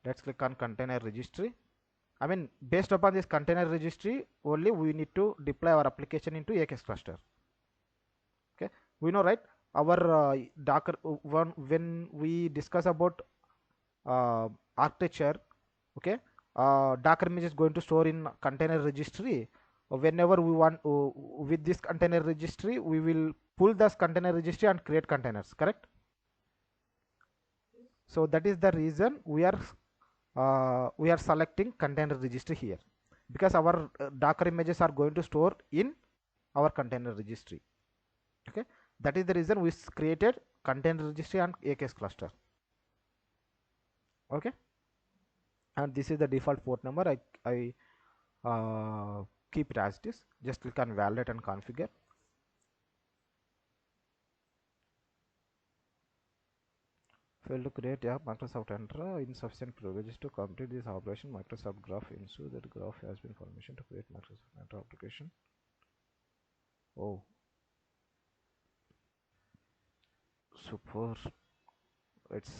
let's click on container registry. I mean, based upon this container registry only, we need to deploy our application into AKS cluster. Okay, we know, right? Our Docker, when we discuss about architecture, okay, Docker image is going to store in container registry. Whenever we want, with this container registry, we will pull this container registry and create containers, correct? So that is the reason we are selecting container registry here, because our Docker images are going to store in our container registry. Okay, that is the reason we created container registry and AKS cluster. Okay, and this is the default port number. I keep it as it is. Just click on validate and configure. Failed to create app. Microsoft enter insufficient privileges to complete this operation. Microsoft graph ensure that graph has been permission to create Microsoft enter application. Oh, super. It's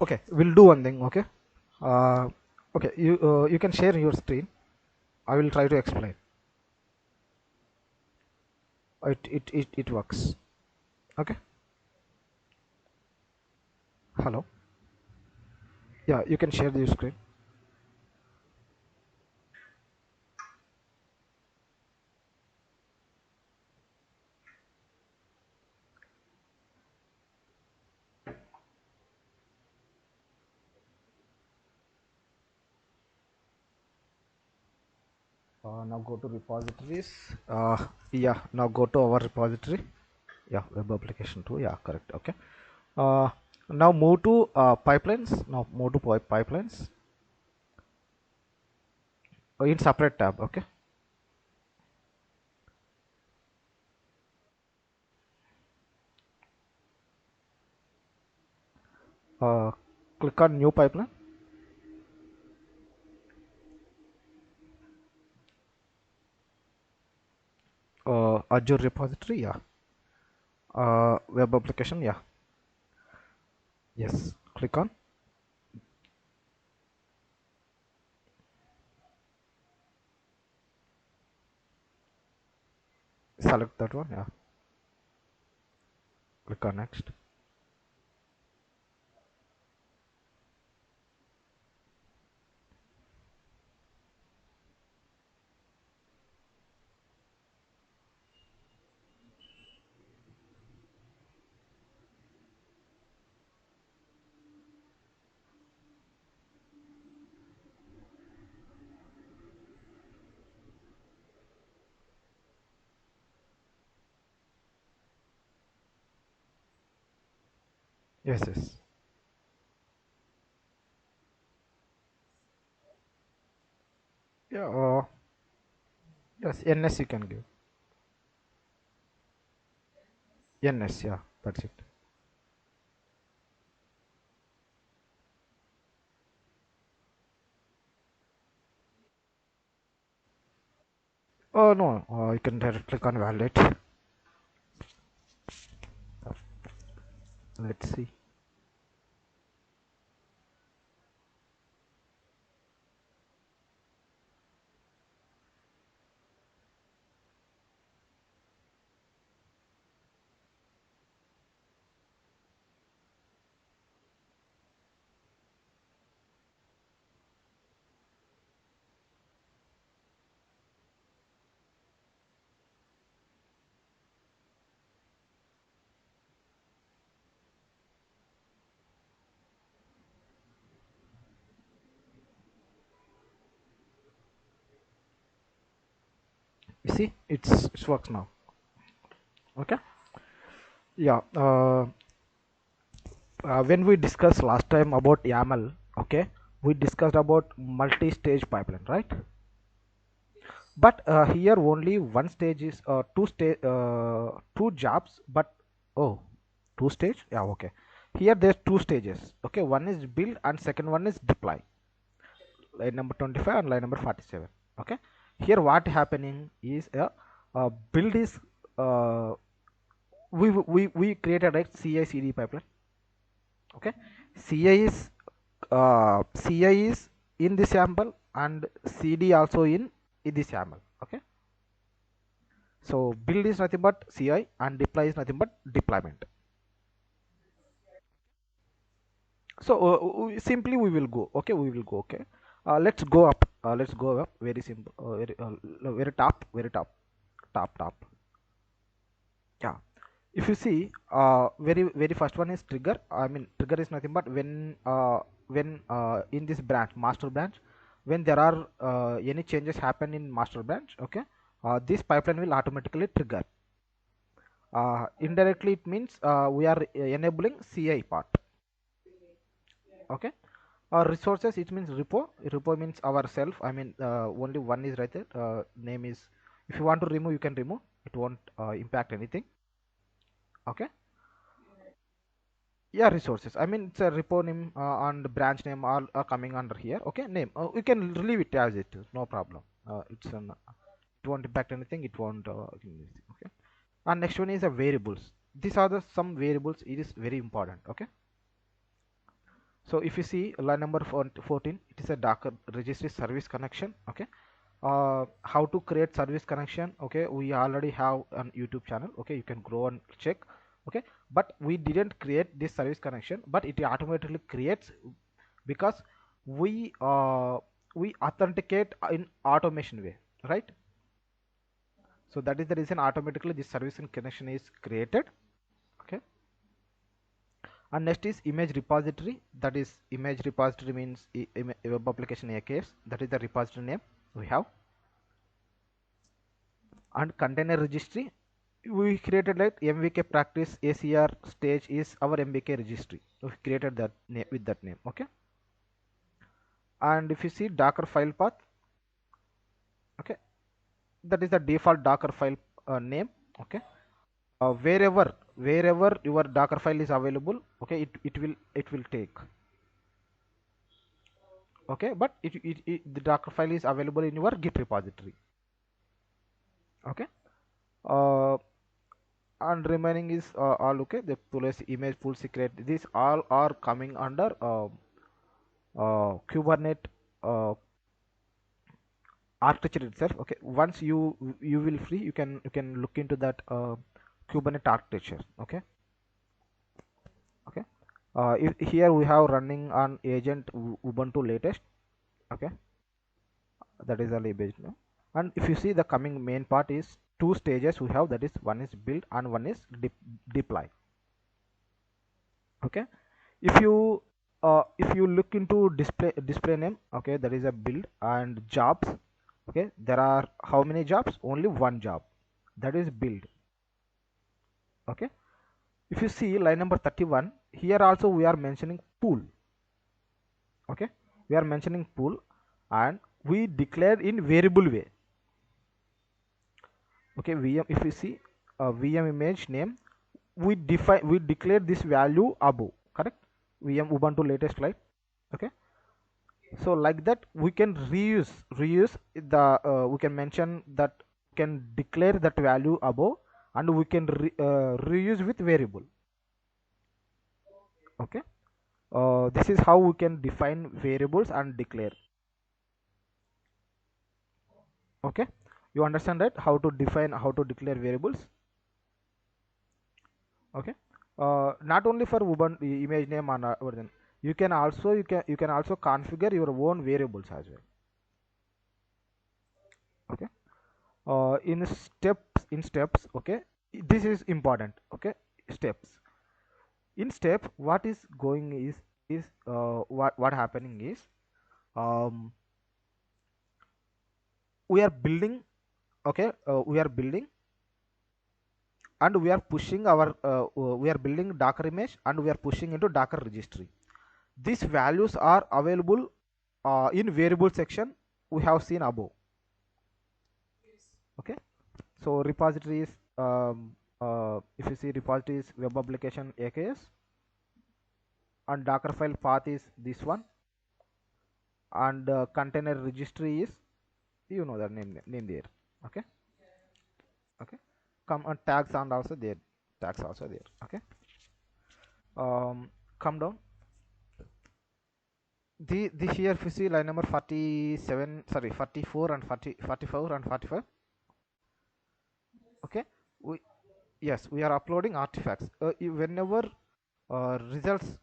okay. We'll do one thing. Okay. Uh, okay. You can share your screen. I will try to explain. It works. Okay. Hello. Yeah, you can share your screen. Now go to repositories. Yeah, now go to our repository. Yeah, web application 2. Yeah, correct. Okay. uh, Now move to pipelines. Now move to pipelines in separate tab. Okay. uh, Click on new pipeline. Azure repository. Yeah. Web application. Yeah. Yes, click on, select that one. Yeah, click on next. Yes, yes. Yeah. Yes, ns you can give. Ns. Yeah, that's it. Oh no, you can directly click on validate. Let's see. You see, it works now. Okay. Yeah. When we discussed last time about YAML, okay, we discussed about multi-stage pipeline, right? But here only one stage is two jobs. But oh, two stage. Yeah, okay. Here there's two stages. Okay, one is build and second one is deploy. Line number 25 and line number 47. Okay. Here what happening is build is uh, we created a CI/CD pipeline. Okay, CI is in the sample and CD also in the sample. Okay, so build is nothing but CI and deploy is nothing but deployment. So simply we will go. Okay, we will go. Okay, let's go up. Let's go up. Very simple. Very top. Very top. Top. Yeah. If you see, very first one is trigger. I mean, trigger is nothing but when in this branch, master branch, when there are any changes happen in master branch. Okay, this pipeline will automatically trigger. Indirectly it means we are enabling CI part. Okay. Resources, it means repo means ourself. I mean, only one is right there. Name is, if you want to remove you can remove, it won't impact anything. Okay. Yeah, resources, I mean it's a repo name and branch name all are coming under here. Okay, name, we can leave it as it is, no problem. It won't impact anything, it won't okay. And next one is a variables. These are the some variables, it is very important. Okay, so if you see line number 14, it is a Docker registry service connection. Okay, how to create service connection. Okay, we already have an YouTube channel. Okay, you can go and check. Okay, but we didn't create this service connection, but it automatically creates because we authenticate in automation way, right? So that is the reason automatically this service connection is created. Okay, and next is image repository. That is, image repository means web application AKS. That is the repository name we have. And container registry, we created like MVK practice ACR stage is our MVK registry. We created that name with that name. Okay. And if you see Docker file path, okay, that is the default Docker file name. Okay. Wherever your Docker file is available, okay, it will take. Okay, but the Docker file is available in your Git repository. Okay. uh, and remaining is all okay. The tools image pool secret, these all are coming under Kubernetes architecture itself. Okay, once you will free, you can look into that Kubernetes architecture. Okay. Okay. Here we have running on agent Ubuntu latest. Okay, that is a based now. And if you see the coming main part is two stages we have, that is one is build and one is deploy. Okay. If you look into display name, okay, that is a build. And jobs, okay, there are how many jobs? Only one job, that is build. Okay. If you see line number 31, here also we are mentioning pool. Okay, we are mentioning pool, and we declare in variable way. Okay, VM, if we see VM image name, we declare this value above, correct? VM Ubuntu latest flight. Okay, so like that we can reuse the we can mention that, we can declare that value above, and we can reuse with variable. Okay, this is how we can define variables and declare. Okay, you understand that how to define, how to declare variables. Okay, not only for Ubuntu image name and version, you can also configure your own variables as well. Okay, in steps, okay, this is important. Okay, steps, in step, what is going is what happening is, um, we are building. Okay, we are building, and we are building Docker image, and we are pushing into Docker registry. These values are available in variable section we have seen above. Okay, so repositories, if you see repositories web application AKS, and Docker file path is this one, and container registry is, the name there. Okay. Okay, come on, tags also there. Okay, come down. The here if you see line number 47, sorry, 44 and 44 and 45. Okay, we, yes, we are uploading artifacts whenever results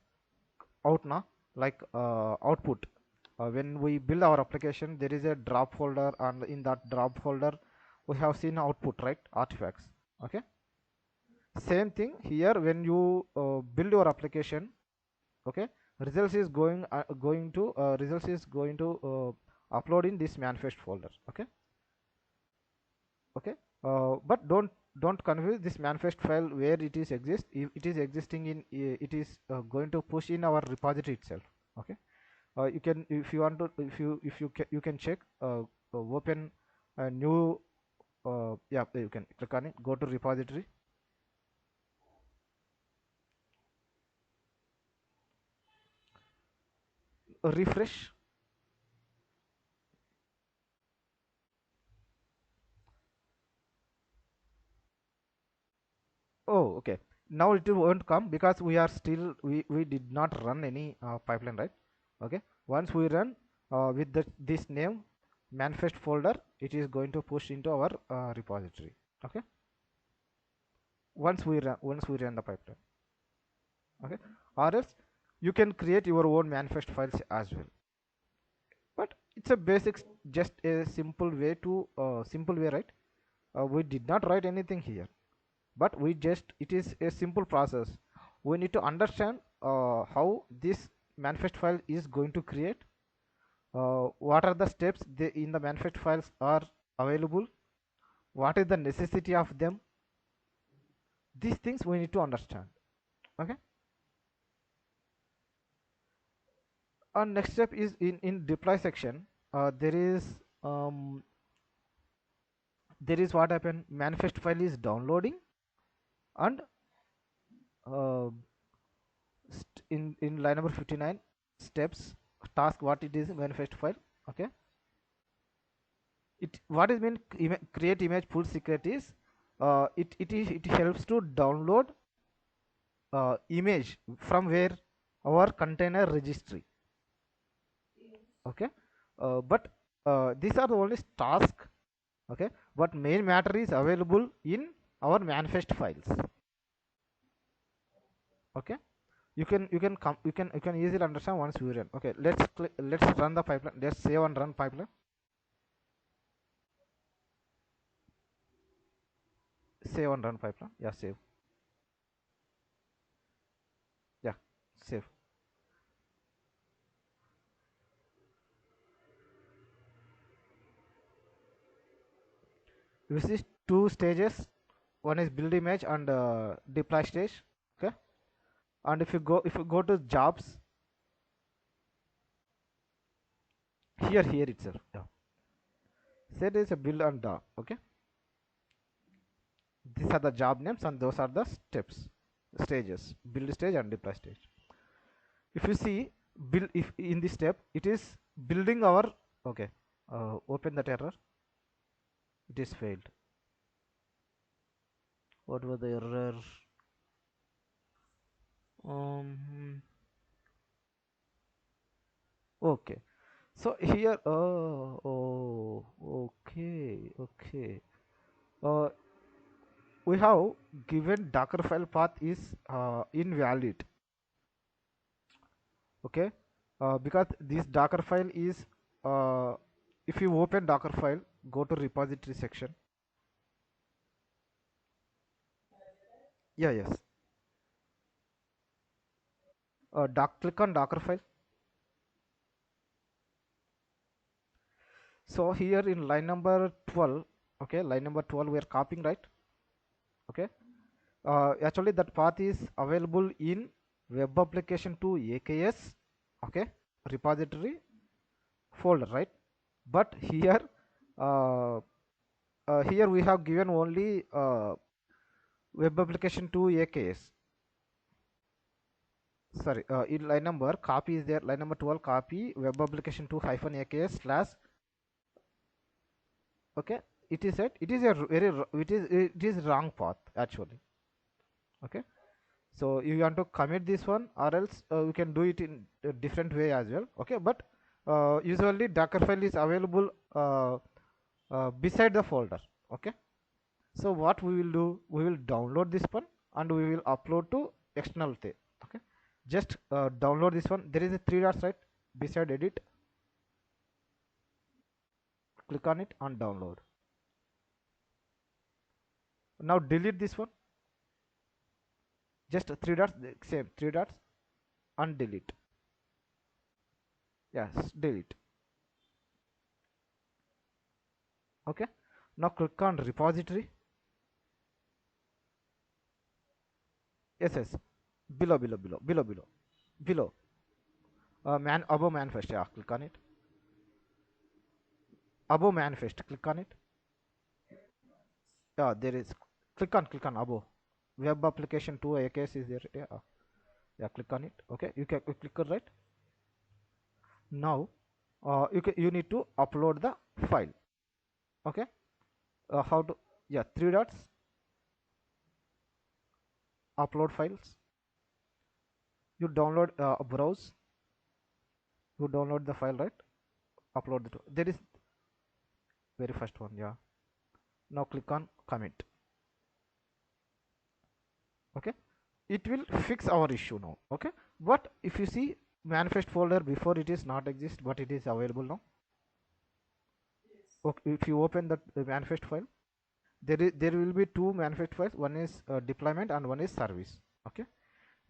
out now, like output. When we build our application, there is a drop folder, and in that drop folder we have seen output, right? Artifacts. Okay, same thing here. When you build your application, okay, results is going to upload in this manifest folder. Okay. Okay, but don't confuse this manifest file where it is exist. If it is existing in, it is going to push in our repository itself. Okay, you can, if you want to, you can check, open a new, yeah, you can click on it, go to repository, refresh. Oh, okay, now it won't come because we did not run any pipeline, right? Okay, once we run with this name manifest folder, it is going to push into our repository. Okay, once we run the pipeline. Okay, or else you can create your own manifest files as well, but it's a basics, just a simple way, right? We did not write anything here, but it is a simple process. We need to understand how this manifest file is going to create, what are the steps in the manifest files are available, what is the necessity of them. These things we need to understand. Okay. Our next step is in deploy section. Um, there is what happened, manifest file is downloading, and uh, in line number 59 steps task, what it is manifest file. Okay, it what is mean create image full secret is it helps to download image from where our container registry. Okay, but these are the only task. Okay, but main matter is available in our manifest files. Okay, you can easily understand once we run. Okay, let's run the pipeline. Let's save and run pipeline. Save and run pipeline. Yeah, save. Yeah, save. You see two stages. One is build image and deploy stage. Okay, and if you go to jobs, here itself. Yeah, say there is a build and okay. These are the job names and those are the steps, stages, build stage and deploy stage. If you see build, if in this step it is building our, okay, open that error, it is failed. What was the error? Okay, so here, okay, uh, we have given docker file path is invalid. Okay, because this docker file is if you open docker file, go to repository section. Yeah, yes. Click on docker file. So here in line number 12, okay, line number 12 we are copying, right? Okay, actually that path is available in web application to AKS, okay, repository folder, right? But here uh, here we have given only web application to AKS. Sorry, in line number copy is there, line number 12, copy web application to hyphen AKS slash. Okay, it is it is a very it is wrong path actually. Okay, so you want to commit this one, or else you can do it in a different way as well. Okay, but usually docker file is available beside the folder. Okay, so what we will do, we will download this one and we will upload to external thing. Okay, just download this one. There is a three dots right beside edit. Click on it and download. Now delete this one. Just three dots, same three dots, and delete. Yes, delete. Okay, now click on repository. Yes, below man above manifest. Yeah, click on it. Above manifest, click on it. Yeah, there is. Click on above. Web application to AKS is there. Yeah, click on it. Okay, you click on right. Now you need to upload the file. Okay, how to, yeah, three dots, upload files. You download browse, you download the file, right? Upload it. There is very first one. Yeah, now click on commit. Okay, it will fix our issue now. Okay, but if you see manifest folder before, it is not exist, but it is available now. Okay, if you open that manifest file, there will be two manifest files. One is deployment and one is service. Okay,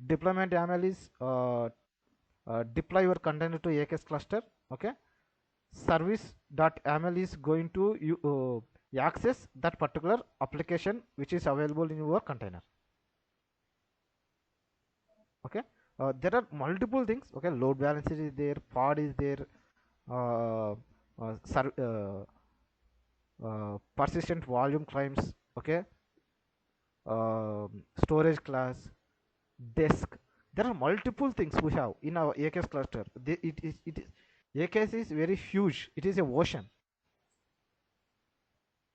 deployment YAML is deploy your container to AKS cluster. Okay, service.yaml is going to access that particular application which is available in your container. Okay, there are multiple things. Okay, load balancer is there, pod is there, uh, persistent volume claims. Okay, storage class, disk. There are multiple things we have in our AKS cluster. It is AKS is very huge. It is a ocean.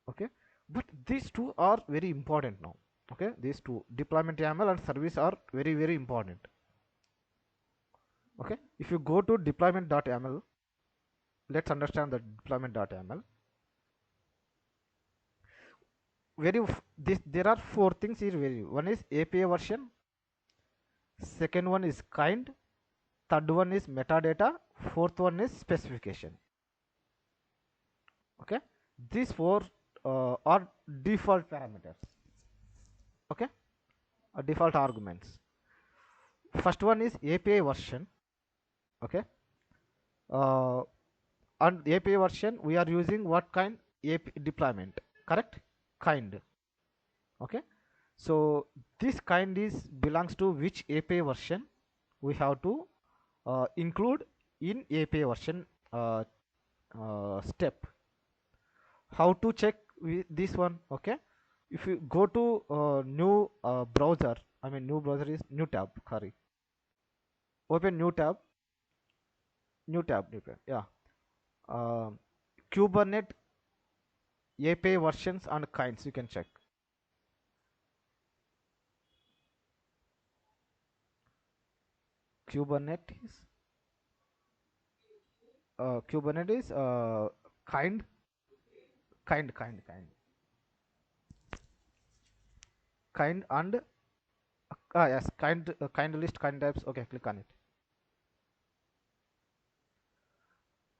Okay, but these two are very important now. Okay, these two, deployment YAML and service, are very important. Okay, if you go to deployment.yaml, let's understand the deployment.yaml. This there are four things here. One is API version, second one is kind, third one is metadata, fourth one is specification. Okay, these four are default parameters. Okay, default arguments. First one is API version. Okay, uh, and API version we are using what kind? API deployment, correct? Kind. Okay, so this kind is belongs to which API version we have to include in API version step. How to check this one? Okay, if you go to new browser, I mean new browser is new tab, sorry, open new tab, yeah, uh, Kubernetes API versions and kinds, you can check. Kubernetes Kubernetes kind kind kind kind kind and yes, kind list, kind types. Okay, click on it.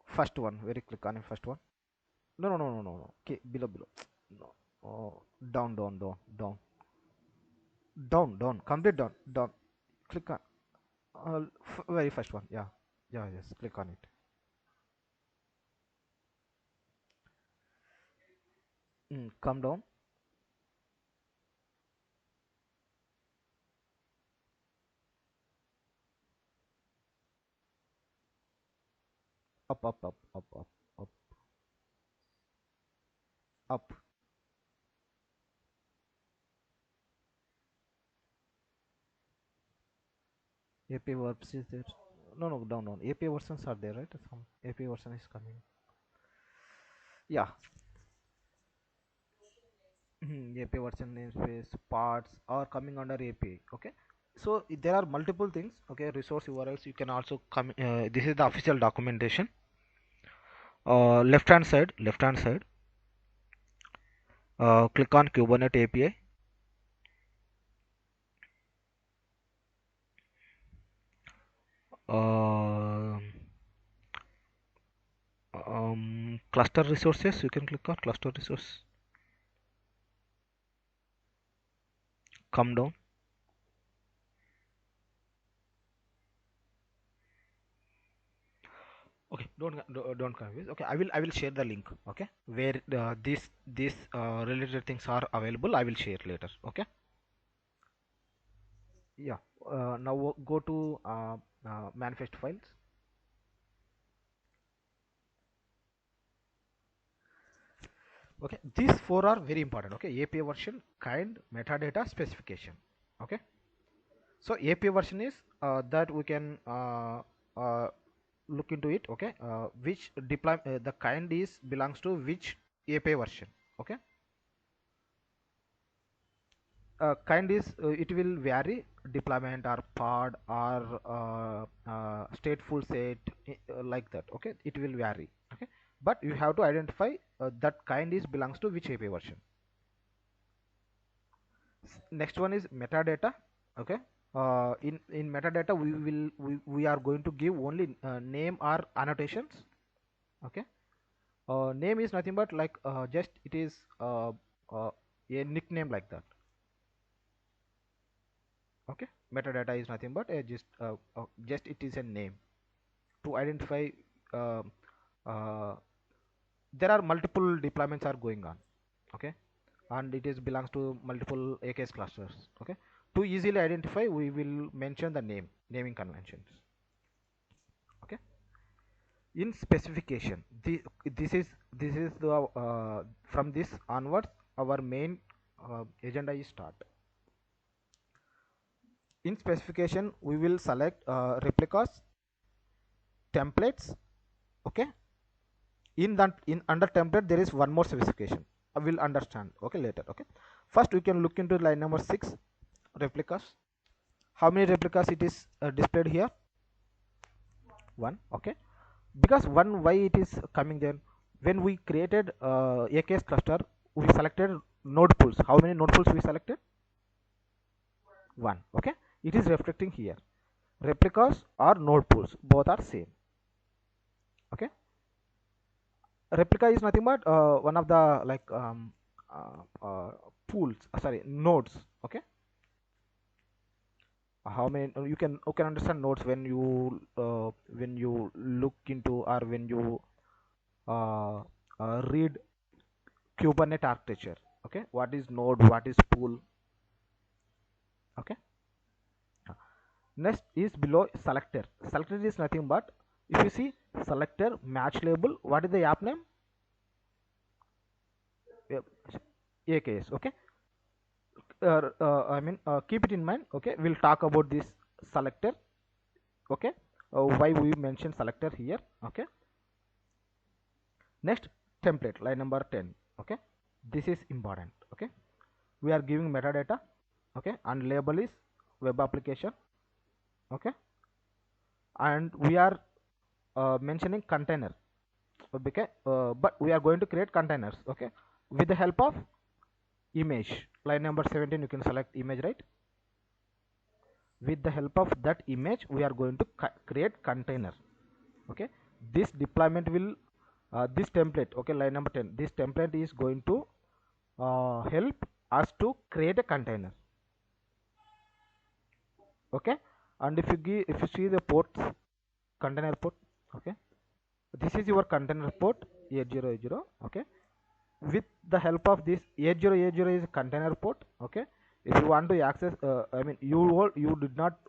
First one, very click on it, first one. No. Okay, below. No. Oh, down, complete down. Click on very first one. Yeah, yes. Click on it. Come down. Up, up. API verbs is there. No, down. API versions are there, right? Some API version is coming. Yeah. API version namespace parts are coming under API. Okay, so there are multiple things. Okay, resource URLs you can also come. This is the official documentation. Left hand side, click on Kubernetes API. uh, Cluster resources, you can click on cluster resource. Come down. Okay, don't confuse. Okay, I will share the link. Okay, where these related things are available, I will share later. Okay, yeah. Now go to manifest files. Okay, these four are very important. Okay, API version, kind, metadata, specification. Okay, so API version is that we can look into it. Okay, which deploy the kind is belongs to which API version. Okay, kind is it will vary, deployment or pod or stateful set, like that. Okay, it will vary. Okay, but you have to identify that kind is belongs to which API version. Next one is metadata. Okay, in metadata we are going to give only name or annotations. Okay, name is nothing but like just it is a nickname like that. Okay, metadata is nothing but just it is a name to identify. uh, uh, there are multiple deployments are going on. okay, and it is belongs to multiple AKS clusters. Okay, to easily identify, we will mention the naming conventions. Okay, in specification, this is the from this onwards our main agenda is start. In specification, we will select replicas, templates. Okay, in that, in under template there is one more specification. I will understand, okay, later. Okay, first we can look into line number 6, replicas. How many replicas it is displayed here? One. Okay, because one, why it is coming there? When we created AKS cluster, we selected node pools. How many node pools we selected? One. Okay, it is reflecting here. Replicas or node pools, both are same. Okay, replica is nothing but one of the like pools, sorry, nodes. Okay, how many you can understand nodes when you look into, or when you uh, read Kubernetes architecture. Okay, what is node, what is pool? Okay, next is below selector. Selector is nothing but, if you see selector match label, what is the app name? Yep, AKS. Okay, I mean, keep it in mind. Okay, we'll talk about this selector. Okay, why we mention selector here. Okay, next, template, line number 10. Okay, this is important. Okay, we are giving metadata. Okay, and label is web application. Okay, and we are mentioning container. Okay, but we are going to create containers. Okay, with the help of image, line number 17, you can select image, right? With the help of that image, we are going to create container. Okay, this deployment will this template, okay, line number 10, this template is going to help us to create a container. Okay, and if you see the ports, container port. Okay, this is your container port 8080. Okay, with the help of this 8080 is container port. Okay, if you want to access I mean, you did not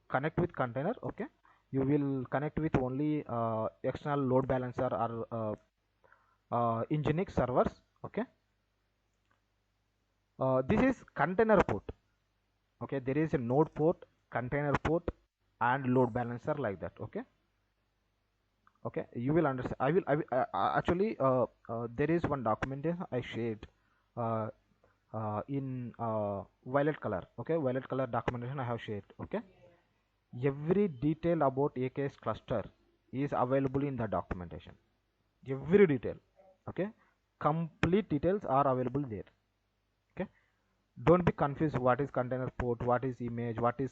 connect with container. Okay, you will connect with only external load balancer or Nginx servers. Okay, this is container port. Okay, there is a node port, container port, and load balancer, like that. Okay, okay, you will understand. I will actually there is one documentation I shared uh, in violet color. Okay, violet color documentation I have shared. Okay, every detail about AKS cluster is available in the documentation. Every detail. Okay, complete details are available there. Okay, don't be confused. What is container port? What is image? What is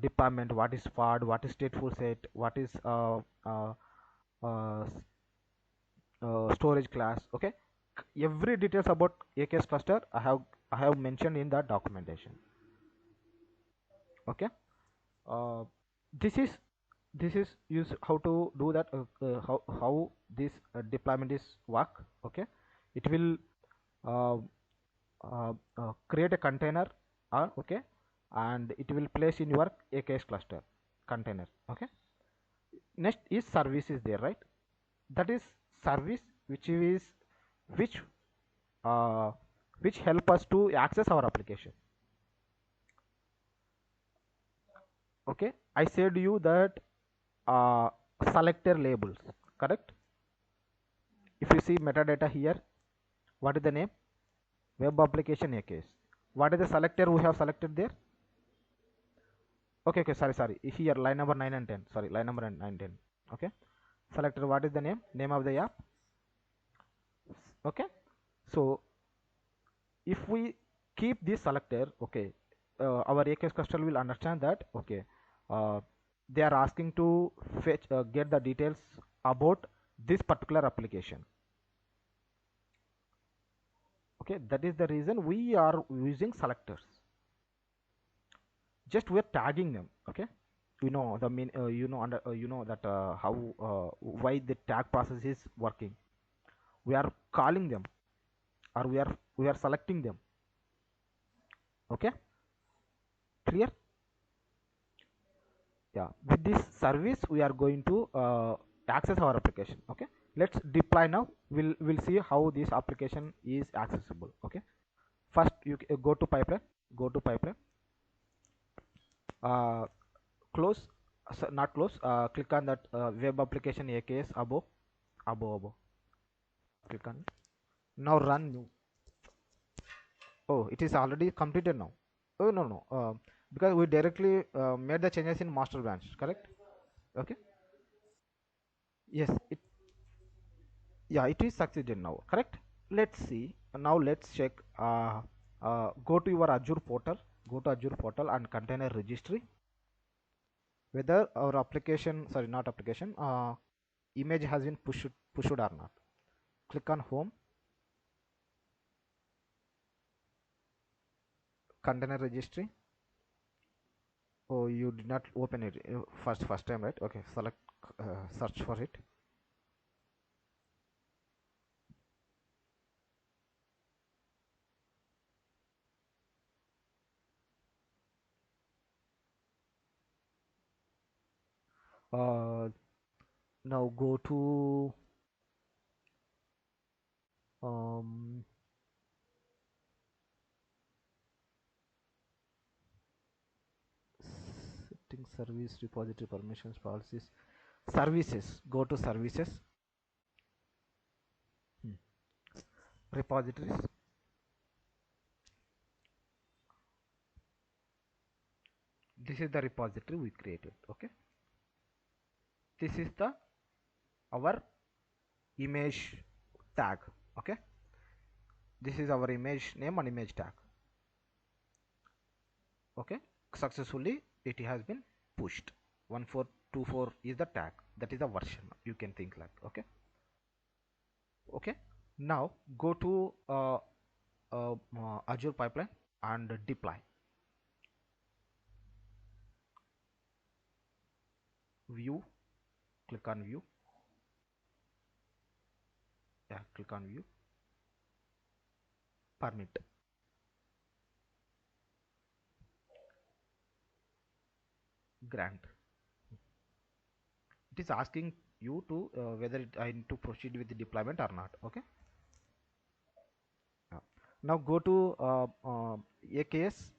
deployment? What is FAD? What is stateful set? What is uh, storage class? Okay, every details about AKS cluster I have mentioned in the documentation. Okay, uh, this is use how to do that, how this deployment is work. Okay, it will uh, create a container, okay, and it will place in your AKS cluster container. Okay, next is service is there, right? That is service which uh, which help us to access our application. Okay, I said you that selector labels, correct? If you see metadata here, what is the name? Web application AKS. What is the selector we have selected there? Okay, okay, sorry, here line number 9 and 10, sorry, line number 9 10. Okay, selector, what is the name of the app? Okay, so if we keep this selector, okay, our AKS cluster will understand that, okay, uh, they are asking to fetch get the details about this particular application. Okay, that is the reason we are using selectors. Just we are tagging them. Okay, you know the mean, you know that how why the tag process is working. we are calling them, or we are selecting them. Okay, clear? Yeah, with this service we are going to access our application. Okay, let's deploy now. We'll see how this application is accessible. Okay, first you go to pipeline, go to pipeline, uh, close, not close, click on that web application AKS above, click on it. Now run new. Oh, it is already completed now. Oh, no, because we directly made the changes in master branch, correct? Okay, yes, yeah, it is succeeded now, correct? Let's see. Now let's check. Go to your Azure portal, go to Azure portal and container registry, whether our application, sorry, not application, image has been pushed or not. Click on home, container registry. Oh, you did not open it first time, right? Okay, select, search for it. uh, Now go to um, setting, service, repository permissions, policies, services. Go to services, repositories. This is the repository we created. Okay, this is the our image tag. Okay, this is our image name and image tag. Okay, successfully it has been pushed. 1424 is the tag, that is the version, you can think like. Okay, okay, now go to Azure pipeline and deploy. View, click on view. Yeah, click on view, permit, grant. It is asking you to whether I need to proceed with the deployment or not. Okay, now go to AKS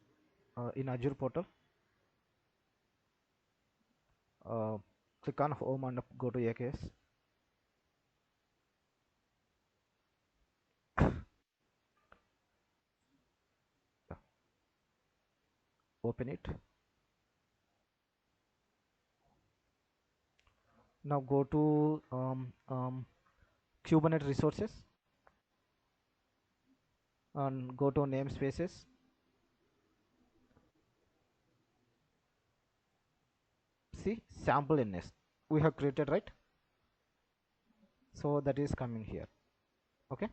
in Azure portal. uh, Click on home and go to AKS. Open it. Now go to Kubernetes resources and go to namespaces. See, sample NS we have created, right? So that is coming here. Okay,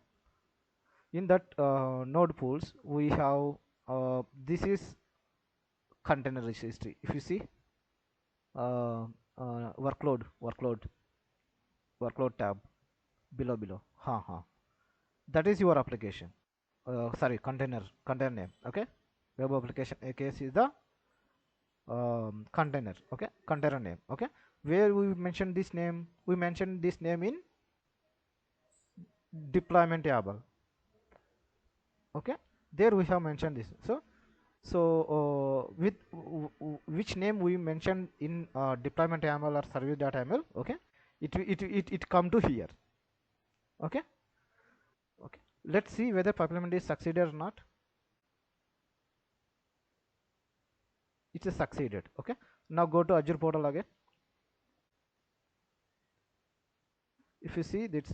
in that node pools we have this is container registry. If you see workload tab below, that is your application, sorry, container name. Okay, web application AKS is the container. Okay, container name. Okay, where we mentioned this name, in deployment table. Okay, there we have mentioned this. So with which name we mentioned in deployment YAML or service.yaml. Okay, it come to here. Okay, okay, let's see whether pipeline is succeeded or not. It is succeeded. Okay, now go to Azure portal again. If you see this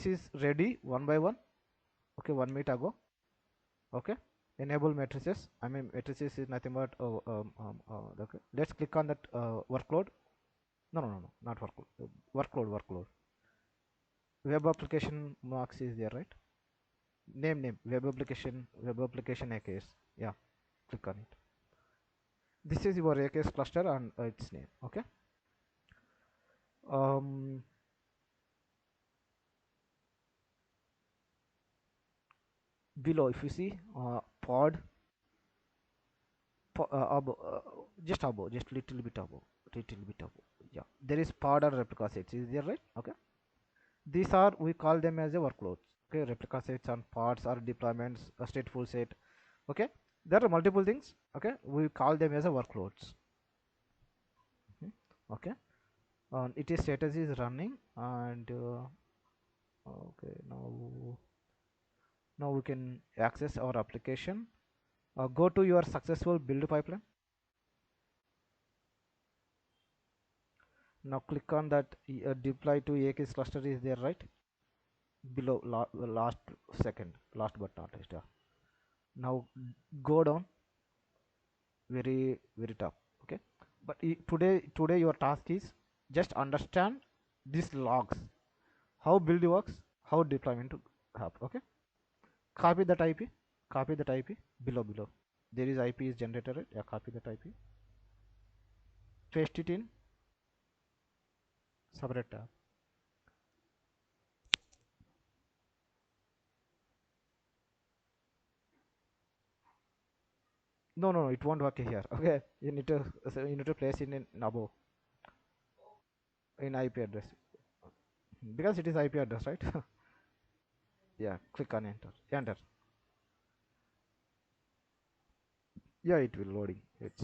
is ready one by one. Okay, 1 minute ago. Okay, enable matrices. I mean, matrices is nothing but okay, let's click on that workload. No, not workload. Workload. Web application marks is there, right? Name web application AKS. Yeah, click on it. This is your AKS cluster and its name. Okay, um below, if you see pod, above, just above, just little bit above. Yeah, there is pod or replica sets. Is there right? Okay. These are, we call them as a workloads. Okay, replica sets and pods are deployments, a stateful set. Okay, there are multiple things. Okay, we call them as a workloads. Okay, it is status is running, and okay, now we can access our application. Go to your successful build pipeline. Now click on that deploy to AKS cluster is there, right? Below last second, last but not least. Yeah. Now go down very top. Okay, but today your task is just understand these logs, how build works, how deployment to happen. Okay, copy that IP, copy that IP below. There is IP is generated, right? Yeah, copy that IP, paste it in separate tab. No, it won't work here. Okay, you need to place it in above, in IP address, because it is IP address, right? Yeah, click on enter. Yeah, it will loading. It's